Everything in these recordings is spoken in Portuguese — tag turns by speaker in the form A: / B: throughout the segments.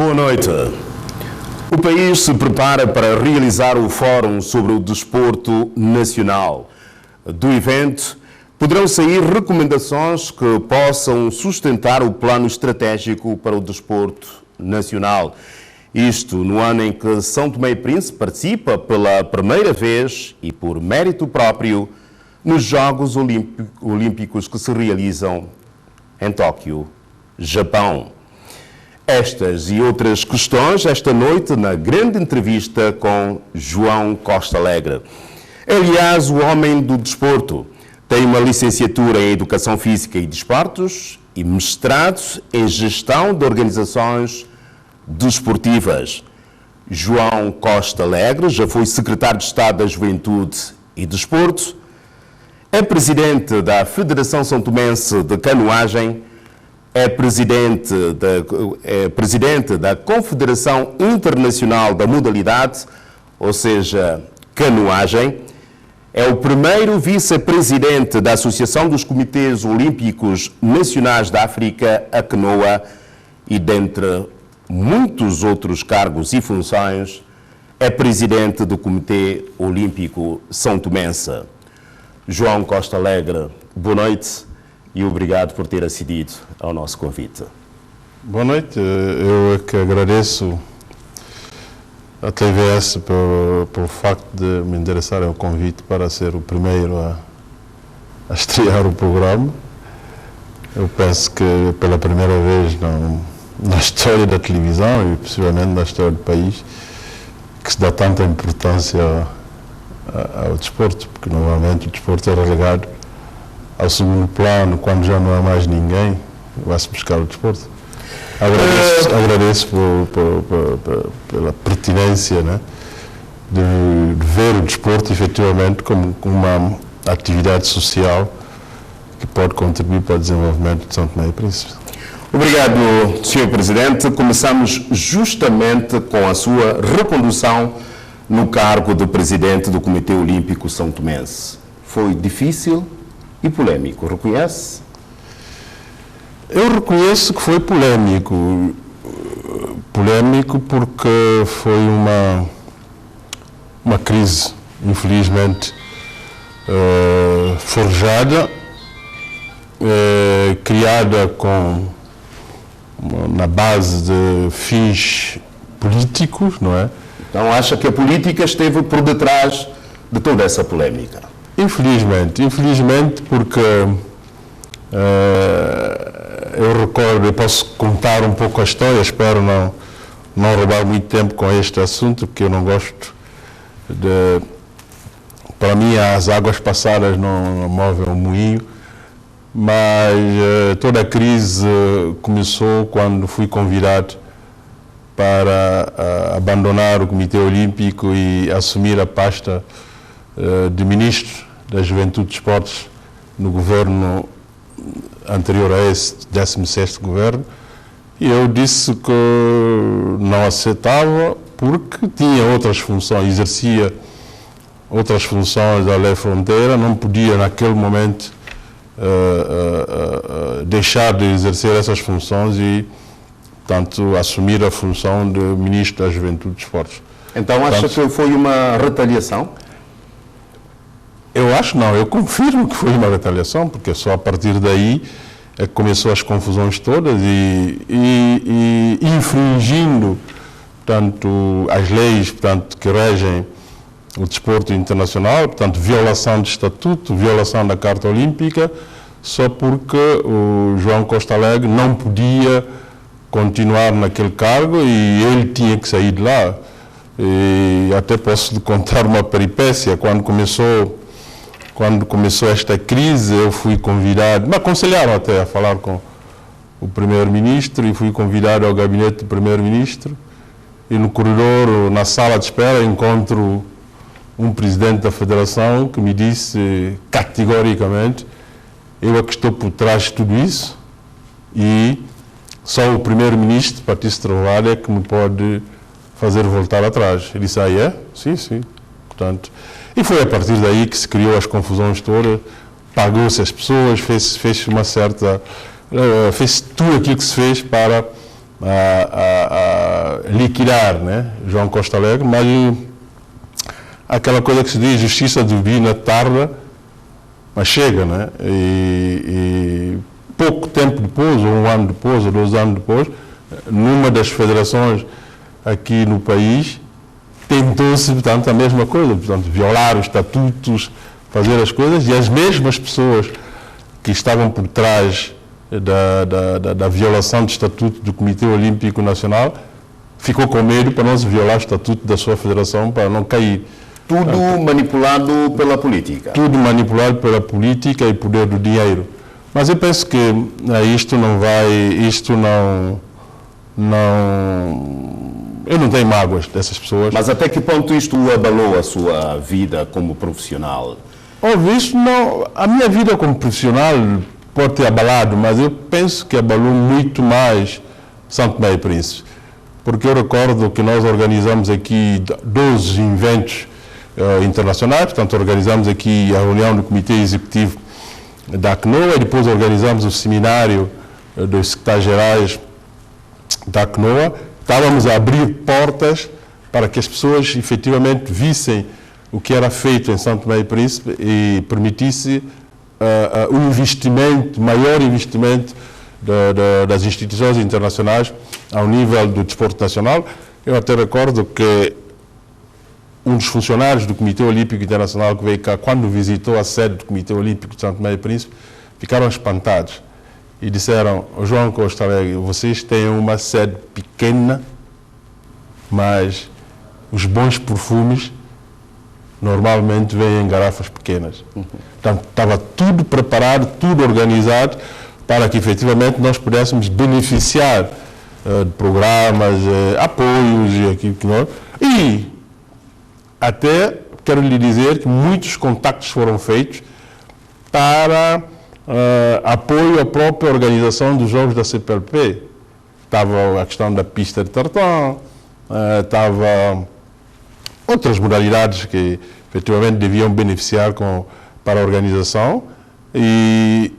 A: Boa noite. O país se prepara para realizar o Fórum sobre o Desporto Nacional. Do evento, poderão sair recomendações que possam sustentar o plano estratégico para o desporto nacional. Isto no ano em que São Tomé e Príncipe participa pela primeira vez e por mérito próprio nos Jogos Olímpicos que se realizam em Tóquio, Japão. Estas e outras questões esta noite na grande entrevista com João Costa Alegre. Aliás, o homem do desporto tem uma licenciatura em Educação Física e Desportos e mestrado em Gestão de Organizações Desportivas. João Costa Alegre já foi secretário de Estado da Juventude e Desporto, é presidente da Federação São Tomense de Canoagem, é presidente da Confederação Internacional da Modalidade, ou seja, canoagem, é o primeiro vice-presidente da Associação dos Comitês Olímpicos Nacionais da África, a CNOA, e dentre muitos outros cargos e funções, é presidente do Comitê Olímpico São Tomense. João Costa Alegre, boa noite. E obrigado por ter acedido ao nosso convite.
B: Boa noite. Eu é que agradeço à TVS pelo facto de me endereçarem o convite para ser o primeiro a estrear o programa. Eu penso que pela primeira vez na história da televisão e possivelmente na história do país que se dá tanta importância ao desporto, porque normalmente o desporto é relegado ao segundo plano, quando já não há mais ninguém, vai-se buscar o desporto. Agradeço pela pertinência, né, de ver o desporto efetivamente como uma atividade social que pode contribuir para o desenvolvimento de São Tomé e Príncipe.
A: Obrigado, Sr. Presidente. Começamos justamente com a sua recondução no cargo de Presidente do Comitê Olímpico São Tomense. Foi difícil e polêmico, reconhece?
B: Eu reconheço que foi polêmico. Polêmico porque foi uma crise, infelizmente, forjada, criada na base de fins políticos, não é?
A: Então acha que a política esteve por detrás de toda essa polêmica? Infelizmente, porque
B: eu posso contar um pouco a história, espero não roubar muito tempo com este assunto, porque eu não gosto de... Para mim, as águas passadas não movem o moinho, mas toda a crise começou quando fui convidado para abandonar o Comitê Olímpico e assumir a pasta de Ministro da Juventude e Esportes no governo anterior a esse 16º governo, e eu disse que não aceitava porque tinha outras funções, exercia outras funções da Lei Fronteira, não podia naquele momento deixar de exercer essas funções e, portanto, assumir a função de Ministro da Juventude e Esportes.
A: Então acha que foi uma retaliação?
B: Eu confirmo que foi uma retaliação, porque só a partir daí é que começou as confusões todas e infringindo, portanto, as leis, portanto, que regem o desporto internacional, portanto, violação de estatuto, violação da Carta Olímpica, só porque o João Costa Alegre não podia continuar naquele cargo e ele tinha que sair de lá. E até posso lhe contar uma peripécia. Quando começou esta crise, eu fui convidado, me aconselharam até a falar com o Primeiro-Ministro, e fui convidado ao gabinete do Primeiro-Ministro, e no corredor, na sala de espera, encontro um presidente da Federação que me disse categoricamente: eu é que estou por trás de tudo isso e só o Primeiro-Ministro, Patrício Trovoada, é que me pode fazer voltar atrás. Ele disse: é? Sim. Portanto, e foi a partir daí que se criou as confusões todas, pagou-se as pessoas, fez tudo aquilo que se fez para liquidar, né, João Costa Alegre, mas aquela coisa que se diz, justiça divina tarda, mas chega, né? E pouco tempo depois, ou 1 ano depois, ou 2 anos depois, numa das federações aqui no país, tentou-se, portanto, a mesma coisa, portanto, violar os estatutos, fazer as coisas, e as mesmas pessoas que estavam por trás da violação do estatuto do Comitê Olímpico Nacional ficou com medo para não se violar o estatuto da sua federação, para não cair.
A: Tudo manipulado pela política.
B: Tudo manipulado pela política e poder do dinheiro. Mas eu penso que eu não tenho mágoas dessas pessoas.
A: Mas até que ponto isto abalou a sua vida como profissional?
B: Óbvio, isso não, a minha vida como profissional pode ter abalado, mas eu penso que abalou muito mais São Tomé e Príncipe. Porque eu recordo que nós organizamos aqui 12 eventos internacionais, portanto organizamos aqui a reunião do Comitê Executivo da ACNOA e depois organizamos o seminário dos secretários-gerais da ACNOA. Estávamos a abrir portas para que as pessoas efetivamente vissem o que era feito em São Tomé e Príncipe e permitisse um investimento, maior investimento das instituições internacionais ao nível do desporto nacional. Eu até recordo que um dos funcionários do Comitê Olímpico Internacional que veio cá, quando visitou a sede do Comitê Olímpico de São Tomé e Príncipe, ficaram espantados e disseram: João Costa Alegre, vocês têm uma sede pequena, mas os bons perfumes normalmente vêm em garrafas pequenas. Portanto, estava tudo preparado, tudo organizado para que efetivamente nós pudéssemos beneficiar de programas, apoios e aquilo que nós... E até quero lhe dizer que muitos contactos foram feitos para apoio à própria organização dos Jogos da CPLP. Estava a questão da pista de tartan, estava outras modalidades que efetivamente deviam beneficiar para a organização e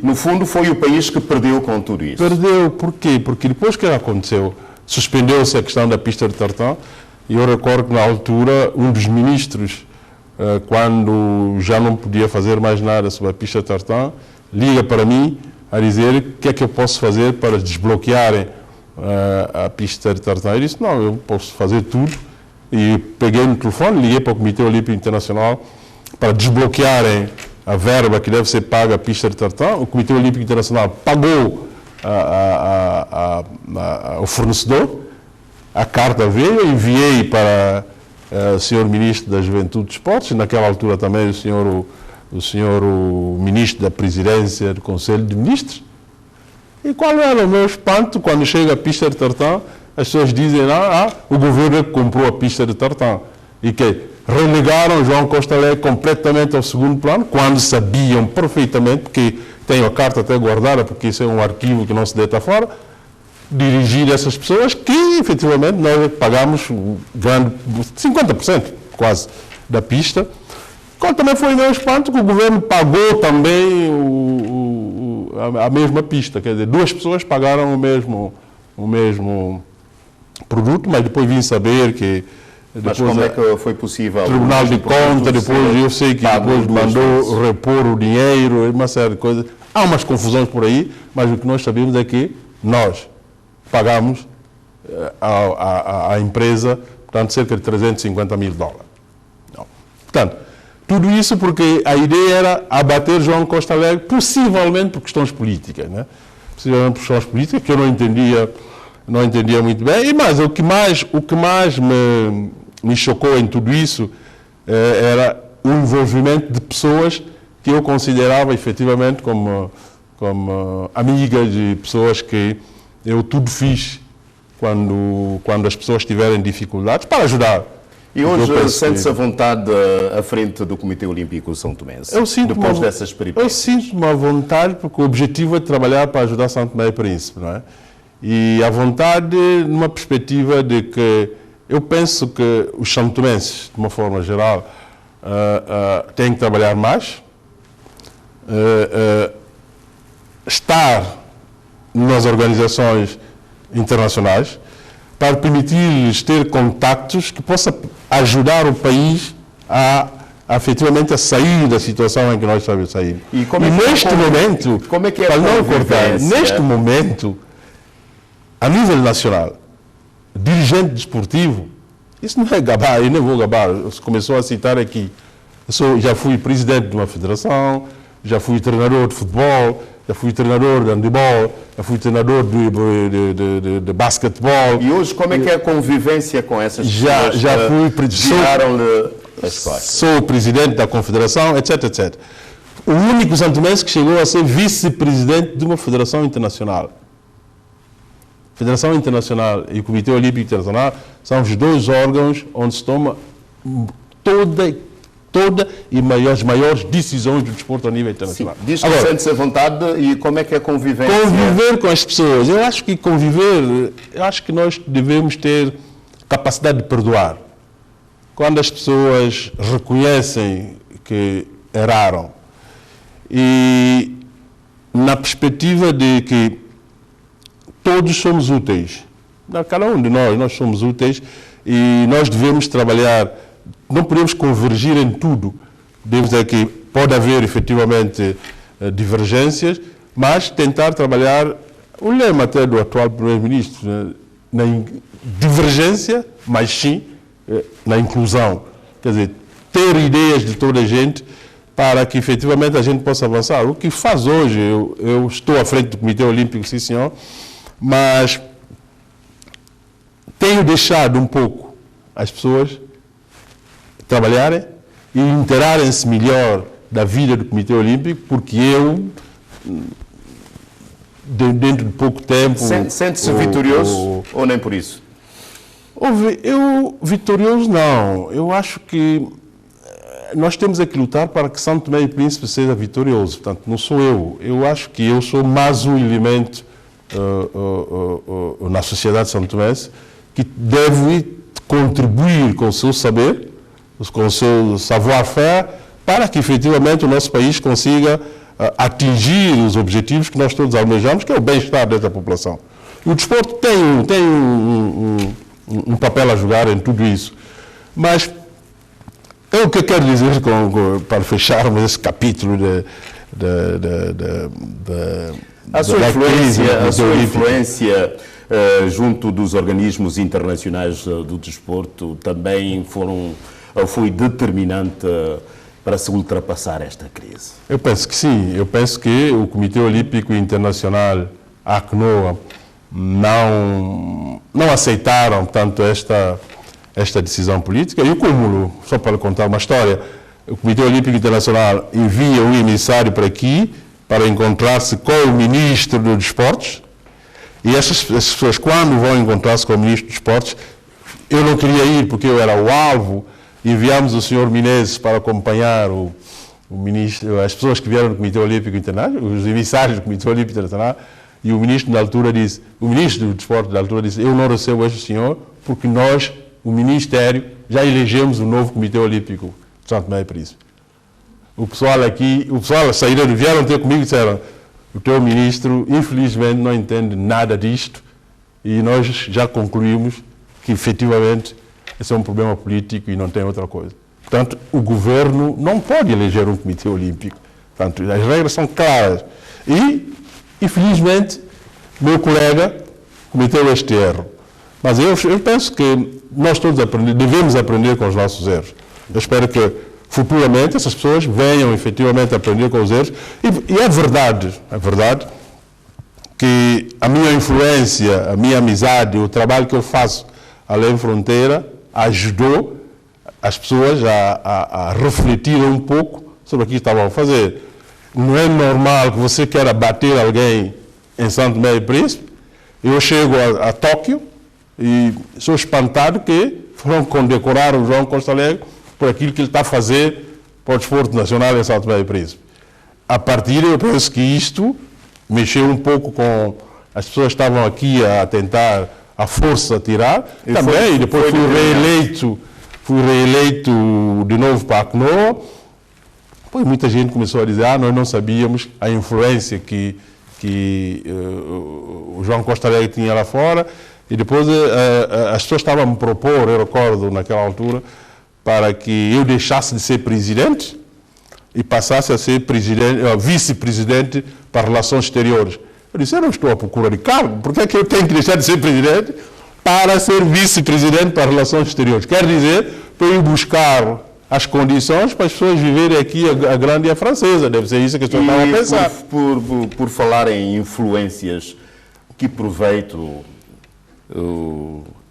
A: no fundo foi o país que perdeu com tudo isso.
B: Perdeu, por quê? Porque depois que aconteceu, suspendeu-se a questão da pista de tartan. E eu recordo que na altura um dos ministros, quando já não podia fazer mais nada sobre a pista de tartan, liga para mim a dizer o que é que eu posso fazer para desbloquearem a pista de tartan. Eu disse: não, eu posso fazer tudo. E peguei no telefone, liguei para o Comitê Olímpico Internacional para desbloquearem a verba que deve ser paga à pista de tartan. O Comitê Olímpico Internacional pagou ao fornecedor. A carta veio, eu enviei para o senhor Ministro da Juventude e Esportes, naquela altura também o senhor Ministro da Presidência do Conselho de Ministros. E qual era o meu espanto quando chega a pista de tartan? As pessoas dizem: o governo comprou a pista de tartan. E que relegaram João Costa Alegre completamente ao segundo plano, quando sabiam perfeitamente, porque tenho a carta até guardada, porque isso é um arquivo que não se deita fora, dirigir essas pessoas que, efetivamente, nós pagamos 50% quase da pista. Qual também foi o meu espanto, que o governo pagou também a mesma pista. Quer dizer, 2 pessoas pagaram o mesmo produto, mas depois vim saber que...
A: Mas como é que foi possível?
B: O Tribunal de Contas, depois eu sei que depois mandou repor o dinheiro, uma série de coisas. Há umas confusões por aí, mas o que nós sabemos é que nós pagamos à empresa, portanto, cerca de $350 mil. Portanto, tudo isso porque a ideia era abater João Costa Alegre, possivelmente por questões políticas, né? Possivelmente por questões políticas, que eu não entendia muito bem. E mais, o que mais me chocou em tudo isso era o envolvimento de pessoas que eu considerava efetivamente como amigas, de pessoas que eu tudo fiz quando as pessoas tiverem dificuldades para ajudar.
A: E hoje sente-se à vontade à frente do Comitê Olímpico São Tomense? Depois dessas peripécias?
B: Eu sinto-me à vontade porque o objetivo é trabalhar para ajudar São Tomé e Príncipe, não é? E à vontade numa perspectiva de que eu penso que os santomenses, de uma forma geral, têm que trabalhar mais, estar nas organizações internacionais, para permitir-lhes ter contactos que possa ajudar o país a efetivamente a sair da situação em que nós estamos saindo.
A: E
B: neste momento,
A: como é que é
B: para não cortar, neste momento, a nível nacional, dirigente desportivo, isso não é gabar, eu não vou gabar, começou a citar aqui, já fui presidente de uma federação, já fui treinador de futebol, já fui treinador de handebol, já fui treinador de basquetebol.
A: E hoje como é que é a convivência com essas pessoas?
B: Já fui presidente. Sou presidente da confederação, etc, etc. O único santomense que chegou a ser vice-presidente de uma federação internacional. Federação Internacional e o Comitê Olímpico Internacional são os dois órgãos onde se toma toda e as maiores decisões do desporto a nível internacional.
A: Sim. Diz que sente-se à vontade e como é que é a convivência?
B: Conviver com as pessoas. Eu acho que nós devemos ter capacidade de perdoar. Quando as pessoas reconhecem que erraram e na perspectiva de que todos somos úteis, cada um de nós somos úteis e nós devemos trabalhar, não podemos convergir em tudo. Devemos dizer que pode haver efetivamente divergências, mas tentar trabalhar, o lema até do atual primeiro-ministro, né, na divergência, mas sim na inclusão. Quer dizer, ter ideias de toda a gente para que efetivamente a gente possa avançar. O que faz hoje, eu estou à frente do Comitê Olímpico, sim senhor, mas tenho deixado um pouco as pessoas trabalharem e inteirarem-se melhor da vida do Comitê Olímpico, porque eu, dentro de pouco tempo...
A: Sente-se vitorioso ou nem por isso?
B: Vitorioso não. Eu acho que nós temos que lutar para que São Tomé e Príncipe seja vitorioso. Portanto, não sou eu. Eu acho que eu sou mais um elemento na sociedade santomense que deve contribuir com o seu saber, com o seu savoir-faire, para que efetivamente o nosso país consiga atingir os objetivos que nós todos almejamos, que é o bem-estar dessa população. E o desporto tem um papel a jogar em tudo isso. Mas o que eu quero dizer, para fecharmos esse capítulo
A: a sua influência junto dos organismos internacionais do desporto também foi determinante para se ultrapassar esta crise?
B: Eu penso que sim. Eu penso que o Comitê Olímpico Internacional, a ACNOA, não aceitaram tanto esta decisão política. E o cúmulo, só para contar uma história, o Comitê Olímpico Internacional envia um emissário para aqui para encontrar-se com o Ministro dos Desportos, e essas pessoas, quando vão encontrar-se com o Ministro dos Desportos, eu não queria ir porque eu era o alvo, enviamos o Sr. Menezes para acompanhar o ministro, as pessoas que vieram do Comitê Olímpico Internacional, os emissários do Comitê Olímpico Internacional, e o ministro da altura disse, o ministro do Desporto da altura disse, eu não recebo este senhor porque nós, o Ministério, já elegemos o novo Comitê Olímpico de São Tomé e Príncipe. O pessoal saíram, vieram ter comigo e disseram, o teu ministro, infelizmente, não entende nada disto e nós já concluímos que, efetivamente, esse é um problema político e não tem outra coisa. Portanto, o governo não pode eleger um comitê olímpico. Portanto, as regras são claras. E, infelizmente, meu colega cometeu este erro. Mas eu penso que nós todos devemos aprender com os nossos erros. Eu espero que, futuramente, essas pessoas venham efetivamente a aprender com os erros. E é verdade que a minha influência, a minha amizade, o trabalho que eu faço além fronteira ajudou as pessoas a refletir um pouco sobre o que estavam a fazer. Não é normal que você queira bater alguém em São Tomé e Príncipe. Eu chego a Tóquio e sou espantado que foram condecorar o João Costa Alegre por aquilo que ele está a fazer para o desporto nacional em São Tomé e Príncipe. A partir eu penso que isto mexeu um pouco com... As pessoas estavam aqui a tentar a força tirar. E depois fui reeleito de novo para a ACNOA. Depois muita gente começou a dizer, nós não sabíamos a influência que o João Costa Alegre tinha lá fora. E depois as pessoas estavam a me propor, eu recordo naquela altura, para que eu deixasse de ser presidente e passasse a ser vice-presidente para relações exteriores. Eu disse, eu não estou à procura de cargo, por que é que eu tenho que deixar de ser presidente para ser vice-presidente para relações exteriores? Quer dizer, para ir buscar as condições para as pessoas viverem aqui a grande e a francesa. Deve ser isso que as pessoas estavam a pensar.
A: Por falar em influências, que proveito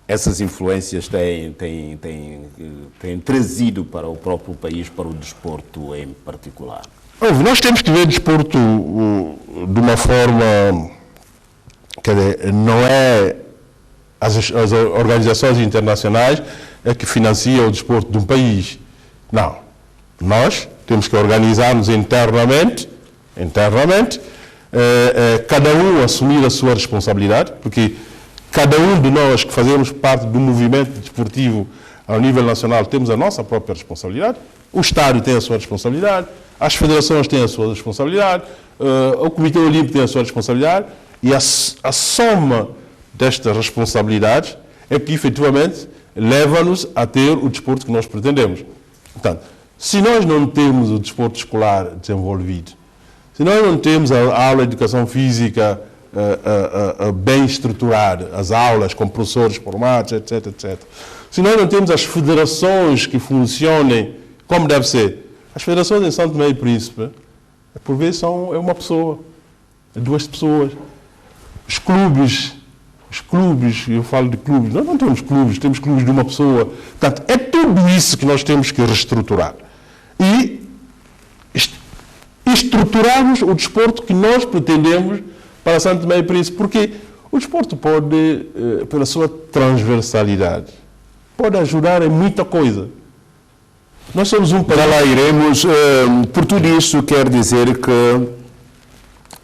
A: essas influências têm trazido para o próprio país, para o desporto em particular?
B: Nós temos que ver o desporto de uma forma, quer dizer, não é as organizações internacionais que financiam o desporto de um país. Não. Nós temos que organizar-nos internamente, cada um assumir a sua responsabilidade, porque cada um de nós que fazemos parte do movimento desportivo ao nível nacional temos a nossa própria responsabilidade, o Estado tem a sua responsabilidade, as federações têm a sua responsabilidade, o Comitê Olímpico tem a sua responsabilidade, e a soma destas responsabilidades é que efetivamente leva-nos a ter o desporto que nós pretendemos. Portanto, se nós não temos o desporto escolar desenvolvido, se nós não temos a aula de educação física bem estruturada, as aulas com professores formados, etc, etc. Se nós não temos as federações que funcionem como deve ser, as federações em São Tomé e Príncipe, por vezes é uma pessoa, duas pessoas. Os clubes, eu falo de clubes, nós não temos clubes de uma pessoa. Portanto, é tudo isso que nós temos que reestruturar. E estruturarmos o desporto que nós pretendemos para São Tomé e Príncipe, porque o desporto pode, pela sua transversalidade, pode ajudar em muita coisa. Nós somos um país...
A: Já lá iremos. Por tudo isso quer dizer que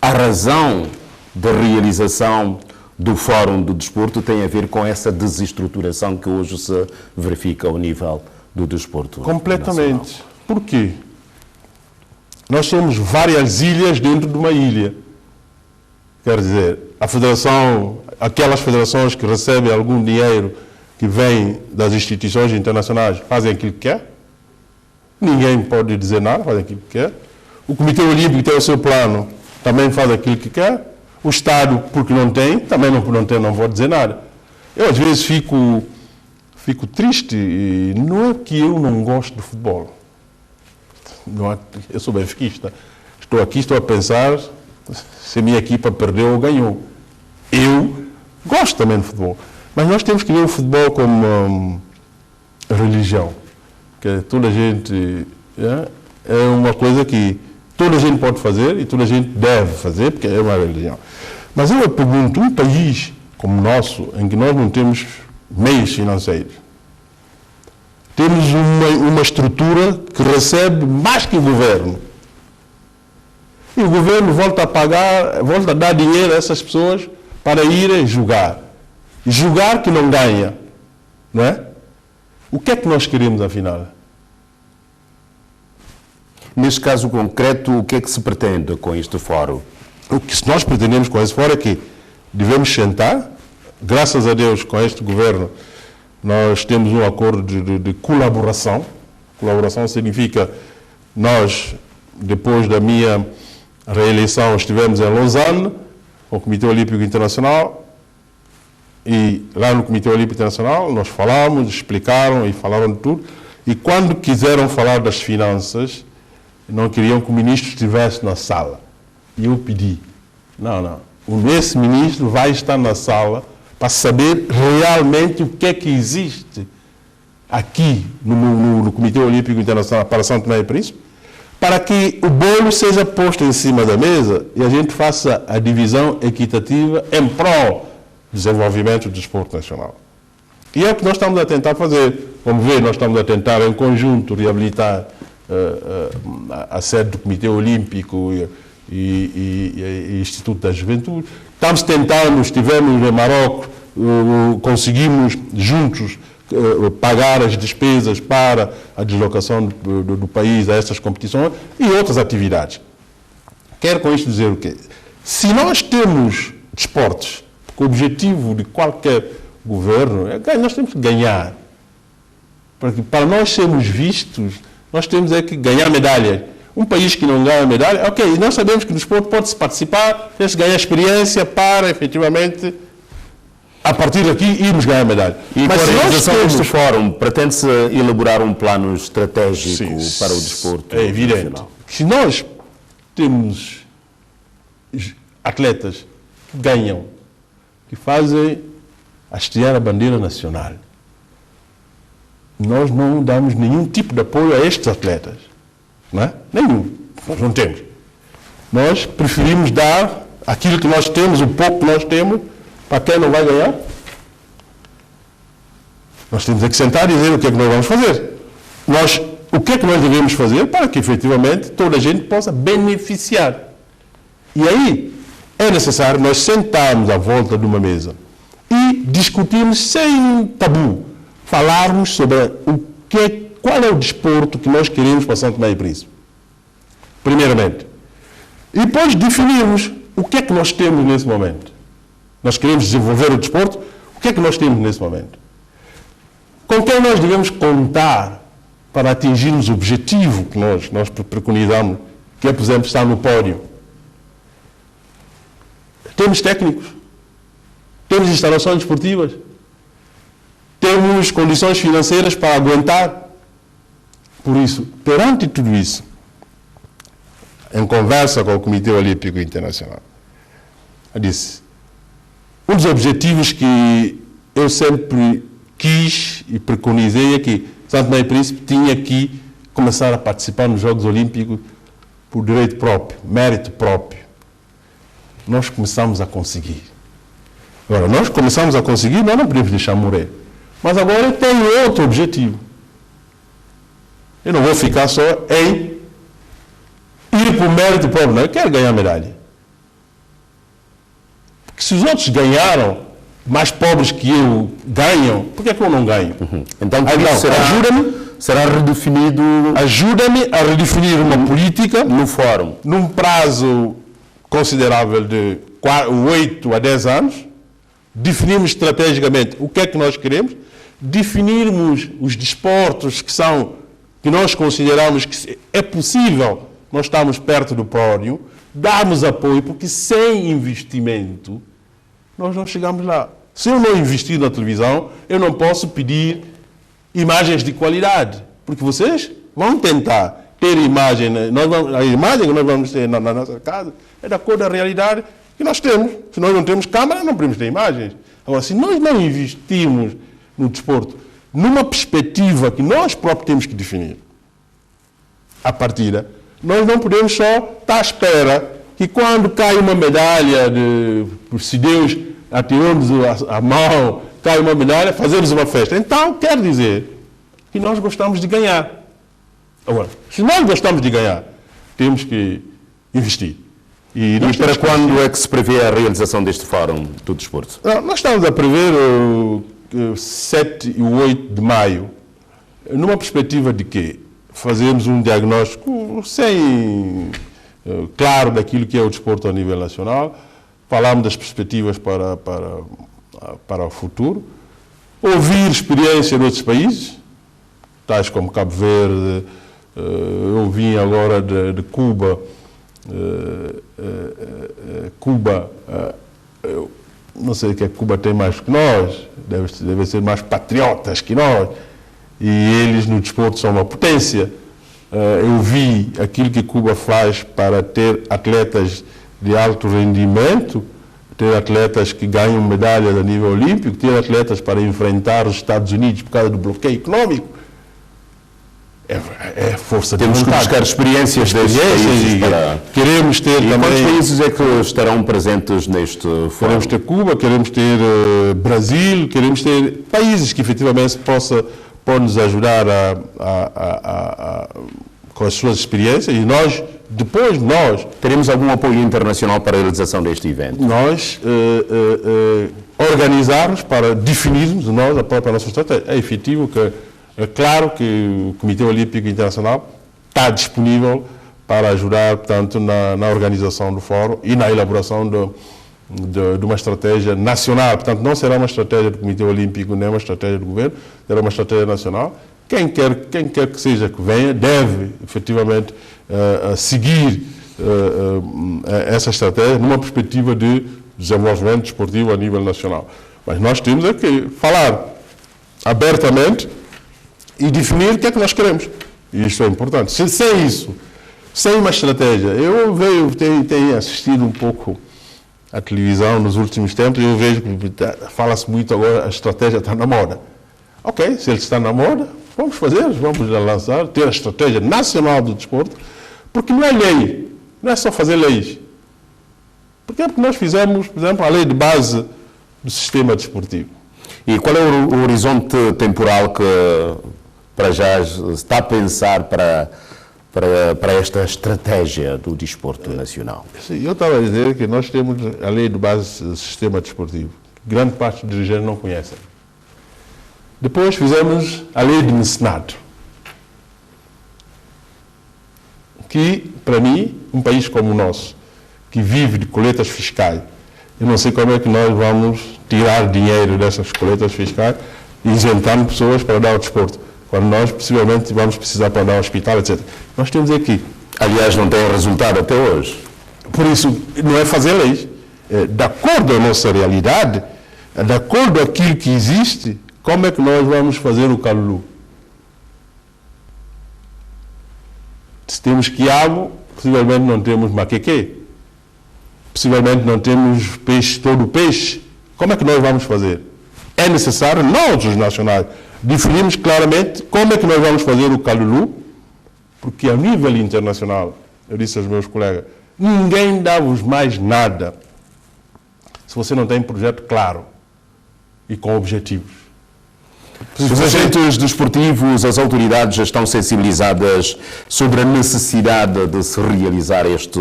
A: a razão da realização do Fórum do Desporto tem a ver com essa desestruturação que hoje se verifica ao nível do desporto
B: completamente.
A: Nacional.
B: Por quê? Nós somos várias ilhas dentro de uma ilha. Quer dizer, a federação, aquelas federações que recebem algum dinheiro que vem das instituições internacionais, fazem aquilo que quer. Ninguém pode dizer nada, faz aquilo que quer. O Comitê Olímpico tem o seu plano, também faz aquilo que quer. O Estado, porque não tem, também não vou dizer nada. Eu às vezes fico triste, e não é que eu não gosto de futebol. Não é, eu sou benfiquista. Estou a pensar se a minha equipa perdeu ou ganhou. Eu gosto também de futebol. Mas nós temos que ver o futebol como religião. Que toda a gente... É uma coisa que toda a gente pode fazer e toda a gente deve fazer, porque é uma religião. Mas eu pergunto, um país como o nosso, em que nós não temos meios financeiros, temos uma estrutura que recebe mais que o governo. E o governo volta a dar dinheiro a essas pessoas para irem jogar. E jogar que não ganha. Não é? O que é que nós queremos, afinal?
A: Neste caso concreto, o que é que se pretende com este fórum?
B: O que nós pretendemos com esse fórum é que devemos sentar. Graças a Deus, com este governo, nós temos um acordo de colaboração. Colaboração significa nós, depois da minha reeleição, estivemos em Lausanne, com o Comitê Olímpico Internacional, e lá no Comitê Olímpico Internacional nós falamos, explicaram e falaram de tudo, e quando quiseram falar das finanças, não queriam que o ministro estivesse na sala. E eu pedi, não, esse ministro vai estar na sala para saber realmente o que é que existe aqui no Comitê Olímpico Internacional para São Tomé e Príncipe, para que o bolo seja posto em cima da mesa e a gente faça a divisão equitativa em prol do desenvolvimento do desporto nacional. E é o que nós estamos a tentar fazer. Como vê, nós estamos a tentar em conjunto reabilitar a sede do Comitê Olímpico e Instituto da Juventude. Estamos tentando, estivemos em Marrocos, conseguimos juntos pagar as despesas para a deslocação do país a essas competições e outras atividades. Quero com isto dizer o quê? Se nós temos desportos, porque o objetivo de qualquer governo, nós temos que ganhar. Porque para nós sermos vistos, nós temos que ganhar medalhas. Um país que não ganha medalha, ok, nós sabemos que no esporte pode-se participar, tem-se ganhar experiência para, efetivamente, a partir daqui, irmos ganhar medalha.
A: E mas com a realização deste fórum, pretende-se elaborar um plano estratégico para o desporto?
B: É evidente. Nacional. Se nós temos atletas que ganham, que fazem hastear a bandeira nacional, nós não damos nenhum tipo de apoio a estes atletas. Não é? Nenhum. Nós não temos. Nós preferimos dar aquilo que nós temos, o pouco que nós temos, para quem não vai ganhar. Nós temos que sentar e dizer o que é que nós vamos fazer. O que é que nós devemos fazer para que, efetivamente, toda a gente possa beneficiar. E aí, é necessário nós sentarmos à volta de uma mesa e discutirmos sem tabu, falarmos sobre qual é o desporto que nós queremos para São Tomé e Príncipe. Primeiramente. E depois definirmos o que é que nós temos nesse momento. Nós queremos desenvolver o desporto, o que é que nós temos nesse momento? Com quem nós devemos contar para atingirmos o objetivo que nós preconizamos, que é, por exemplo, estar no pódio? Temos técnicos, temos instalações desportivas, temos condições financeiras para aguentar. Por isso, perante tudo isso, em conversa com o Comitê Olímpico Internacional, eu disse, um dos objetivos que eu sempre quis e preconizei é que São Tomé e Príncipe tinha que começar a participar nos Jogos Olímpicos por direito próprio, mérito próprio. Nós começamos a conseguir. Agora, nós começamos a conseguir, nós não podemos deixar morrer. Mas agora eu tenho outro objetivo. Eu não vou ficar só em ir por mérito próprio, não. Eu quero ganhar medalha. Porque se os outros ganharam, mais pobres que eu ganham, por que é que eu não ganho?
A: Então, será redefinido...
B: Ajuda-me a redefinir uma política
A: no fórum,
B: num prazo considerável de 8 a 10 anos, definirmos estrategicamente o que é que nós queremos, definirmos os desportos que nós consideramos que é possível nós estamos perto do pódio, darmos apoio, porque sem investimento nós não chegamos lá. Se eu não investir na televisão, eu não posso pedir imagens de qualidade, porque vocês vão tentar ter imagem, a imagem que nós vamos ter na nossa casa é da cor da realidade que nós temos. Se nós não temos câmera, não podemos ter imagens. Agora, se nós não investirmos no desporto, numa perspectiva que nós próprios temos que definir, a partida, nós não podemos só estar à espera que quando cai uma medalha, se Deus atirou-nos a mão, cai uma medalha, fazemos uma festa. Então, quer dizer que nós gostamos de ganhar. Agora, se nós gostamos de ganhar, temos que investir.
A: E para quando é que se prevê a realização deste Fórum do Desporto?
B: Nós estamos a prever 7 e 8 de maio, numa perspectiva de quê? Fazermos um diagnóstico claro daquilo que é o desporto a nível nacional, falarmos das perspectivas para o futuro, ouvir experiência de outros países, tais como Cabo Verde, eu vim agora de Cuba. Cuba, eu não sei o que é que Cuba tem mais que nós, deve ser mais patriotas que nós, e eles no desporto são uma potência. Eu vi aquilo que Cuba faz para ter atletas de alto rendimento, ter atletas que ganham medalhas a nível olímpico, ter atletas para enfrentar os Estados Unidos por causa do bloqueio econômico. É força de vontade.
A: Temos que buscar experiências desses países para...
B: Queremos ter também...
A: Quantos países é que estarão presentes neste fórum?
B: Queremos ter Cuba, queremos ter Brasil, queremos ter países que efetivamente possam nos ajudar com as suas experiências, e nós, depois nós...
A: Teremos algum apoio internacional para a realização deste evento?
B: Nós organizarmos para definirmos nós a própria nossa estratégia. É efetivo que... É claro que o Comitê Olímpico Internacional está disponível para ajudar, portanto, na organização do fórum e na elaboração de uma estratégia nacional. Portanto, não será uma estratégia do Comitê Olímpico, nem uma estratégia do governo, será uma estratégia nacional. Quem quer que seja que venha, deve, efetivamente, seguir essa estratégia numa perspectiva de desenvolvimento desportivo a nível nacional. Mas nós temos é que falar abertamente e definir o que é que nós queremos. E isto é importante. Sem isso, sem uma estratégia, eu tenho assistido um pouco à televisão nos últimos tempos e eu vejo que fala-se muito agora, a estratégia está na moda. Ok, se ele está na moda, vamos lançar, ter a estratégia nacional do desporto, porque não é lei, não é só fazer leis. Porque nós fizemos, por exemplo, a lei de base do sistema desportivo.
A: E qual é o horizonte temporal que para já está a pensar para esta estratégia do desporto nacional?
B: Eu estava a dizer que nós temos a lei de base do sistema desportivo. Grande parte dos dirigentes não conhecem. Depois fizemos a lei de mecenato. Que, para mim, um país como o nosso, que vive de coletas fiscais, eu não sei como é que nós vamos tirar dinheiro dessas coletas fiscais e isentando pessoas para dar ao desporto, quando nós possivelmente vamos precisar para dar ao hospital, etc. Nós temos aqui.
A: Aliás, não tem resultado até hoje.
B: Por isso, não é fazer leis. De acordo à nossa realidade, de acordo àquilo que existe, como é que nós vamos fazer o calulu? Se temos quiabo, possivelmente não temos maqueque. Possivelmente não temos peixe, todo o peixe. Como é que nós vamos fazer? É necessário, nós, os nacionais, definirmos claramente como é que nós vamos fazer o calulu, porque a nível internacional, eu disse aos meus colegas, ninguém dá-vos mais nada se você não tem um projeto claro e com objetivos.
A: Os agentes desportivos, as autoridades já estão sensibilizadas sobre a necessidade de se realizar este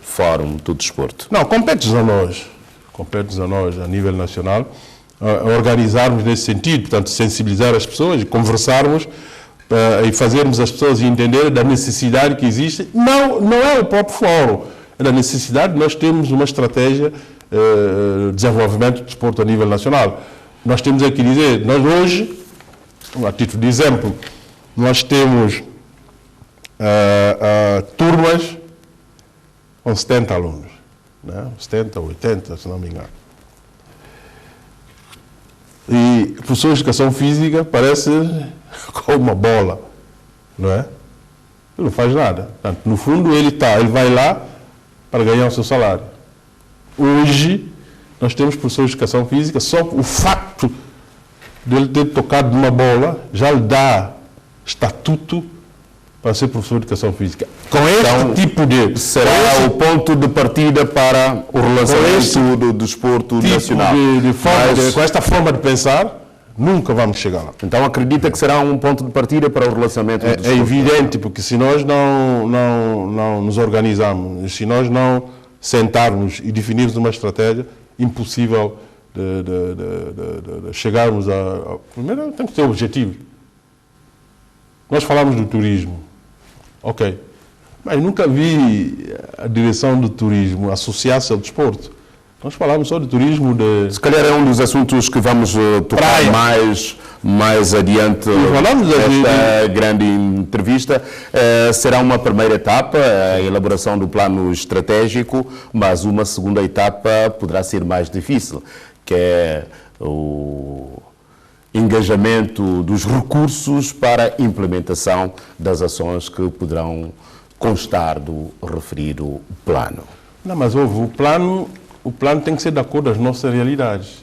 A: Fórum do Desporto?
B: Não, compete-nos a nós, a nível nacional, a organizarmos nesse sentido, portanto, sensibilizar as pessoas, conversarmos e fazermos as pessoas entenderem da necessidade que existe. Não é o próprio fórum, é da necessidade de nós termos uma estratégia de desenvolvimento do desporto a nível nacional. Nós temos aqui dizer, nós hoje, a título de exemplo, nós temos turmas com 70 alunos, né? 70, 80, se não me engano. E o professor de educação física parece com uma bola, não é? Ele não faz nada. Portanto, no fundo, ele vai lá para ganhar o seu salário. Hoje, nós temos professores de educação física, só o facto de ele ter tocado numa bola já lhe dá estatuto para ser professor de educação física. Com este tipo de...
A: Será o ponto de partida para o relançamento do desporto nacional.
B: Com esta forma de pensar, nunca vamos chegar lá.
A: Então acredita que será um ponto de partida para o relançamento do desporto?
B: É evidente, porque se nós não nos organizarmos, se nós não sentarmos e definirmos uma estratégia, impossível de chegarmos a... Primeiro, tem que ter objetivo. Nós falamos do turismo. Ok. Mas nunca vi a direção do turismo associar-se ao desporto. Nós falamos só de turismo de...
A: Se calhar é um dos assuntos que vamos tocar mais adiante nesta grande entrevista. Será uma primeira etapa, a elaboração do plano estratégico, mas uma segunda etapa poderá ser mais difícil, que é o engajamento dos recursos para a implementação das ações que poderão constar do referido plano.
B: Não, mas o plano tem que ser de acordo às nossas realidades.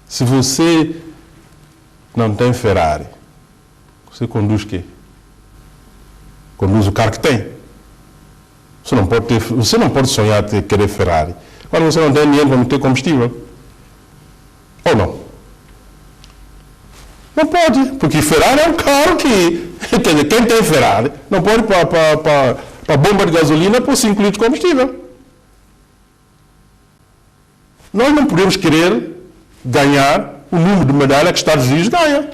B: Se você não tem Ferrari, você conduz o quê? Conduz o carro que tem. Você não pode sonhar ter querer Ferrari. Quando você não tem dinheiro para meter combustível. Ou não? Não pode, porque Ferrari é um carro que... Quer dizer, quem tem Ferrari não pode ir para a bomba de gasolina por 5 litros de combustível. Nós não podemos querer ganhar o número de medalha que Estados Unidos ganha.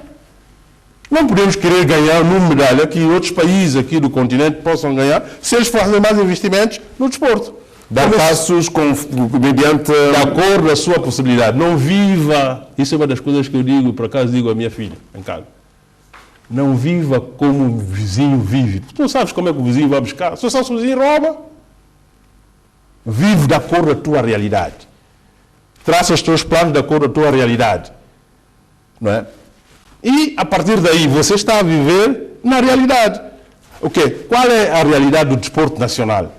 B: Não podemos querer ganhar o número de medalha que outros países aqui do continente possam ganhar se eles fazem mais investimentos no desporto.
A: Dar passos mediante...
B: De acordo com a sua possibilidade. Não viva, isso é uma das coisas que eu digo, por acaso digo à minha filha, em casa. Não viva como o vizinho vive. Tu não sabes como é que o vizinho vai buscar. Se o vizinho rouba, vive de acordo com a tua realidade. Traça os teus planos de acordo com a tua realidade. Não é? E, a partir daí, você está a viver na realidade. O quê? Qual é a realidade do desporto nacional?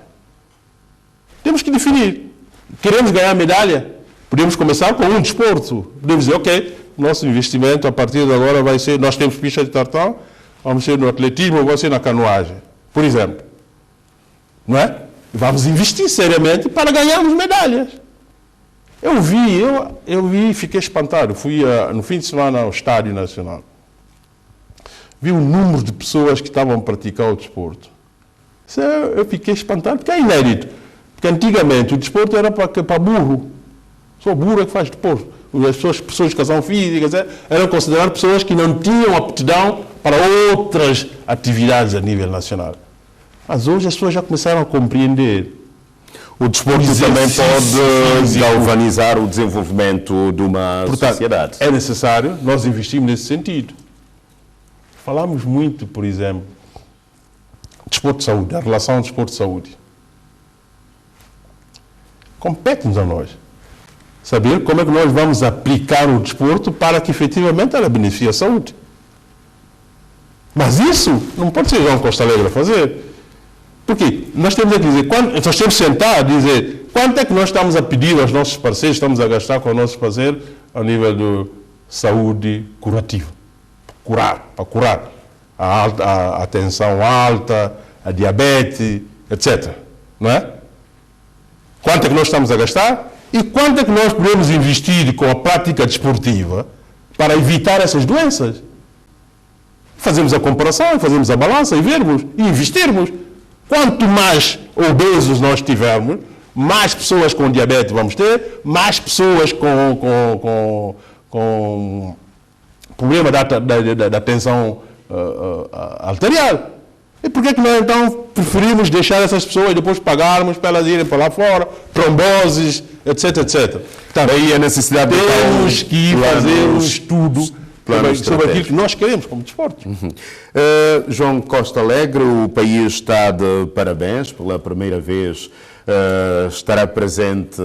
B: Temos que definir. Queremos ganhar medalha? Podemos começar com um desporto. Podemos dizer, ok, nosso investimento a partir de agora vai ser, nós temos pista de tartão, vamos ser no atletismo, vamos ser na canoagem, por exemplo. Não é? Vamos investir seriamente para ganharmos medalhas. Eu vi e fiquei espantado. Fui no fim de semana ao Estádio Nacional. Vi o número de pessoas que estavam a praticar o desporto. Eu fiquei espantado, porque é inédito. Porque antigamente o desporto era para burro. Só burro é que faz desporto. As pessoas de educação física eram consideradas pessoas que não tinham aptidão para outras atividades a nível nacional. Mas hoje as pessoas já começaram a compreender.
A: O desporto também pode galvanizar o desenvolvimento de uma sociedade.
B: É necessário nós investirmos nesse sentido. Falamos muito, por exemplo, desporto de saúde, a relação desporto de saúde. Compete-nos a nós saber como é que nós vamos aplicar o desporto para que efetivamente ela beneficie a saúde. Mas isso não pode ser João Costa Alegre a fazer. Porque nós temos que dizer, nós temos que sentar e dizer quanto é que nós estamos a pedir aos nossos parceiros, estamos a gastar com os nossos parceiros ao nível de saúde curativa. Para curar a tensão alta, a diabetes, etc. Não é? Quanto é que nós estamos a gastar e quanto é que nós podemos investir com a prática desportiva para evitar essas doenças. Fazemos a comparação, fazemos a balança e vermos e investirmos. Quanto mais obesos nós tivermos, mais pessoas com diabetes vamos ter, mais pessoas com problema da tensão arterial. E por que nós então preferimos deixar essas pessoas e depois pagarmos para elas irem para lá fora, tromboses, etc, etc.
A: Daí a necessidade
B: temos que fazer um estudo sobre aquilo que nós queremos como desporto.
A: João Costa Alegre, o país está de parabéns, pela primeira vez estará presente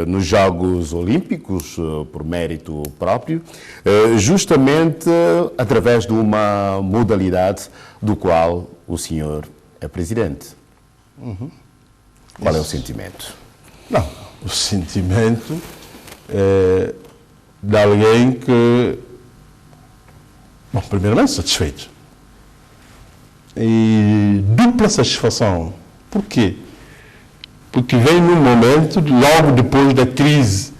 A: nos Jogos Olímpicos, por mérito próprio, justamente através de uma modalidade do qual o senhor é presidente. Qual é o sentimento?
B: Não, o sentimento é de alguém que, bom, primeiramente satisfeito. E dupla satisfação. Por quê? Porque vem num momento, logo depois da crise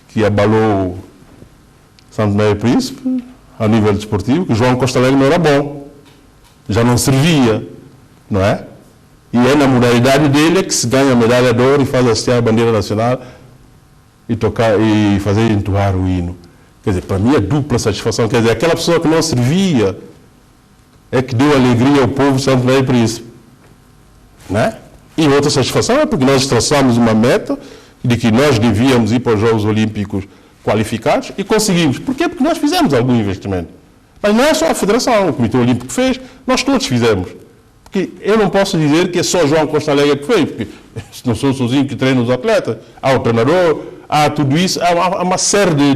B: que abalou Santo Tomé e Príncipe, a nível desportivo, que João Costa Alegre não era bom, já não servia, não é? E é na modalidade dele que se ganha a medalha de ouro e faz hastear a bandeira nacional e tocar e fazer entoar o hino. Quer dizer, para mim é dupla satisfação. Quer dizer, aquela pessoa que não servia é que deu alegria ao povo de Santo Tomé e Príncipe, não é? E outra satisfação é porque nós traçamos uma meta de que nós devíamos ir para os Jogos Olímpicos qualificados e conseguimos. Por quê? Porque nós fizemos algum investimento. Mas não é só a Federação, o Comitê Olímpico fez, nós todos fizemos. Porque eu não posso dizer que é só João Costa Alegre que fez, porque não sou sozinho que treino os atletas. Há o treinador, há tudo isso, há uma série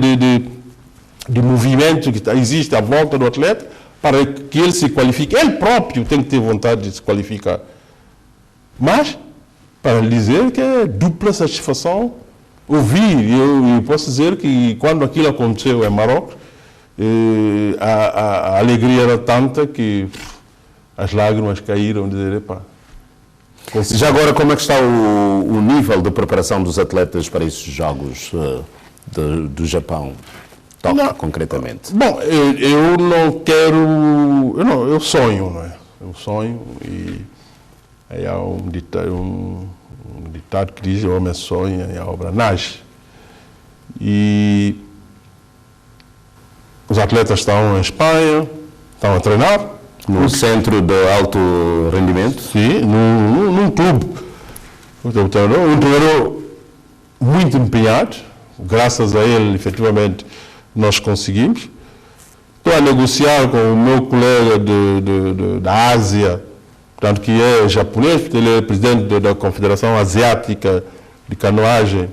B: de movimentos que existe à volta do atleta para que ele se qualifique. Ele próprio tem que ter vontade de se qualificar. Mas, para lhe dizer que é dupla satisfação ouvir, eu posso dizer que quando aquilo aconteceu em Marrocos, a alegria era tanta que as lágrimas caíram, dizer, epá.
A: Já agora, como é que está o nível de preparação dos atletas para esses Jogos do Japão? Tóquio, concretamente.
B: Bom, eu não quero... Eu sonho, não é? Eu sonho e... Aí há um ditado que diz, o homem sonha e a obra nasce. E os atletas estão em Espanha, estão a treinar.
A: No centro de alto rendimento?
B: Sim, num clube Um treinador muito empenhado, graças a ele, efetivamente, nós conseguimos. Estou a negociar com o meu colega da Ásia, portanto, que é japonês, porque ele é presidente da Confederação Asiática de Canoagem,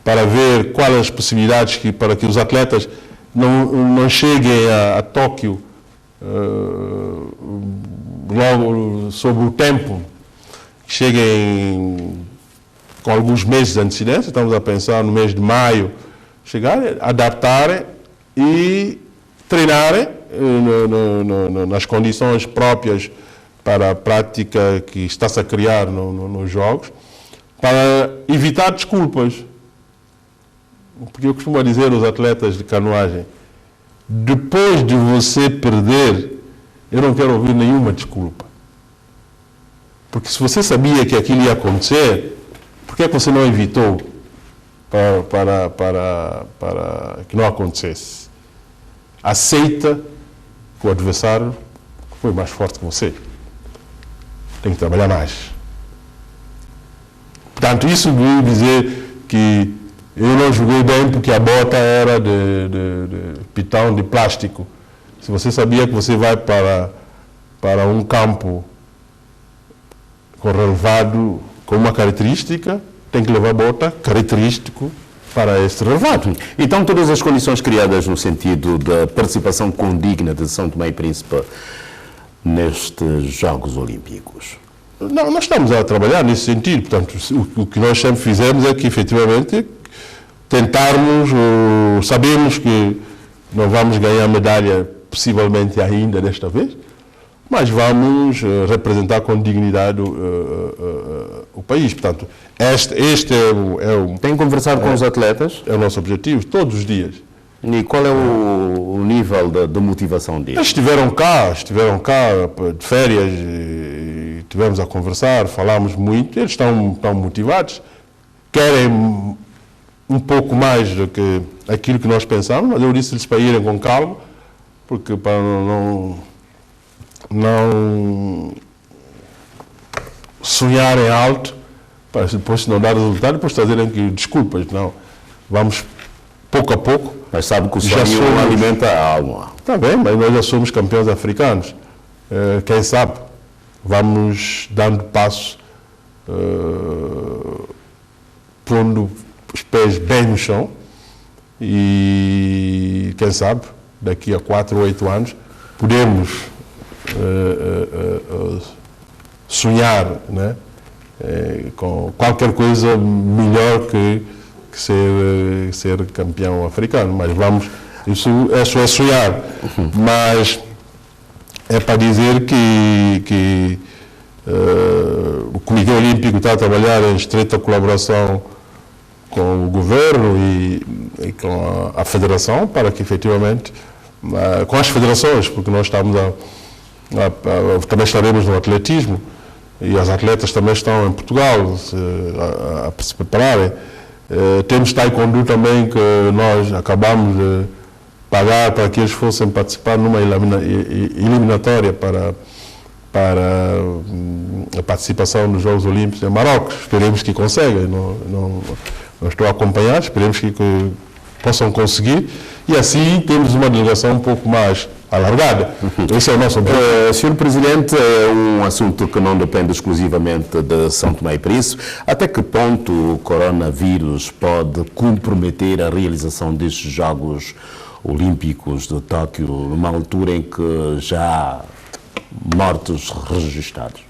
B: para ver quais as possibilidades para que os atletas não cheguem a Tóquio logo sobre o tempo, cheguem com alguns meses de antecedência. Estamos a pensar no mês de maio, chegarem, adaptarem e treinarem nas condições próprias para a prática que está-se a criar nos jogos, para evitar desculpas. Porque eu costumo dizer aos atletas de canoagem, depois de você perder, eu não quero ouvir nenhuma desculpa. Porque se você sabia que aquilo ia acontecer, por que é que você não evitou para que não acontecesse? Aceita que o adversário foi mais forte que você. Tem que trabalhar mais. Portanto, isso veio dizer que eu não joguei bem porque a bota era de pitão de plástico. Se você sabia que você vai para um campo com relevado com uma característica, tem que levar bota característico para este relevado.
A: Então, todas as condições criadas no sentido da participação condigna de São Tomé e Príncipe nestes Jogos Olímpicos?
B: Não, nós estamos a trabalhar nesse sentido. Portanto, o que nós sempre fizemos é que, efetivamente, tentarmos, sabemos que não vamos ganhar medalha, possivelmente ainda desta vez, mas vamos representar com dignidade o país. Portanto, este é o...
A: Tem conversado com os atletas?
B: É o nosso objetivo, todos os dias.
A: E qual é o nível de motivação deles?
B: Eles estiveram cá de férias, e tivemos a conversar, falámos muito, eles estão motivados, querem um pouco mais do que aquilo que nós pensamos, mas eu disse-lhes para irem com calma, porque para não sonharem alto, para depois, se não dar resultado, depois trazerem aqui desculpas. Não, vamos pouco a pouco.
A: Mas sabe que o sonho alimenta a alma.
B: Está bem, mas nós já somos campeões africanos. Quem sabe, vamos dando passos, pondo os pés bem no chão e, quem sabe, daqui a 4 ou 8 anos, podemos sonhar, né, com qualquer coisa melhor que ser campeão africano. Mas isso é só sonhar. Mas é para dizer que o Comitê Olímpico está a trabalhar em estreita colaboração com o governo e com a federação, para que efetivamente, com as federações, porque nós estamos também estaremos no atletismo, e as atletas também estão em Portugal a se prepararem. Temos taekwondo também, que nós acabamos de pagar para que eles fossem participar numa eliminatória para a participação nos Jogos Olímpicos em Marrocos. Esperemos que consigam. Não estou a acompanhar, esperemos que possam conseguir, e assim temos uma delegação um pouco mais alargada. Esse é o nosso objetivo.
A: Senhor Presidente, é um assunto que não depende exclusivamente de São Tomé e Príncipe. Até que ponto o coronavírus pode comprometer a realização destes Jogos Olímpicos de Tóquio, numa altura em que já há mortos registrados?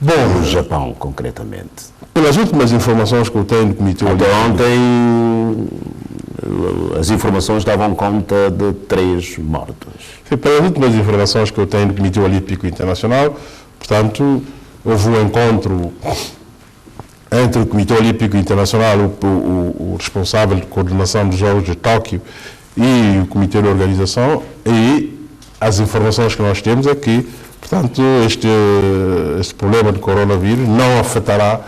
B: Bom,
A: no Japão, concretamente.
B: Pelas últimas informações que eu tenho do Comitê Olímpico...
A: Ontem as informações davam conta de 3 mortos.
B: Pelas últimas informações que eu tenho do Comitê Olímpico Internacional, portanto, houve um encontro entre o Comitê Olímpico Internacional, o responsável de coordenação dos Jogos de Tóquio, e o Comitê de Organização, e as informações que nós temos é que, portanto, este problema de coronavírus não afetará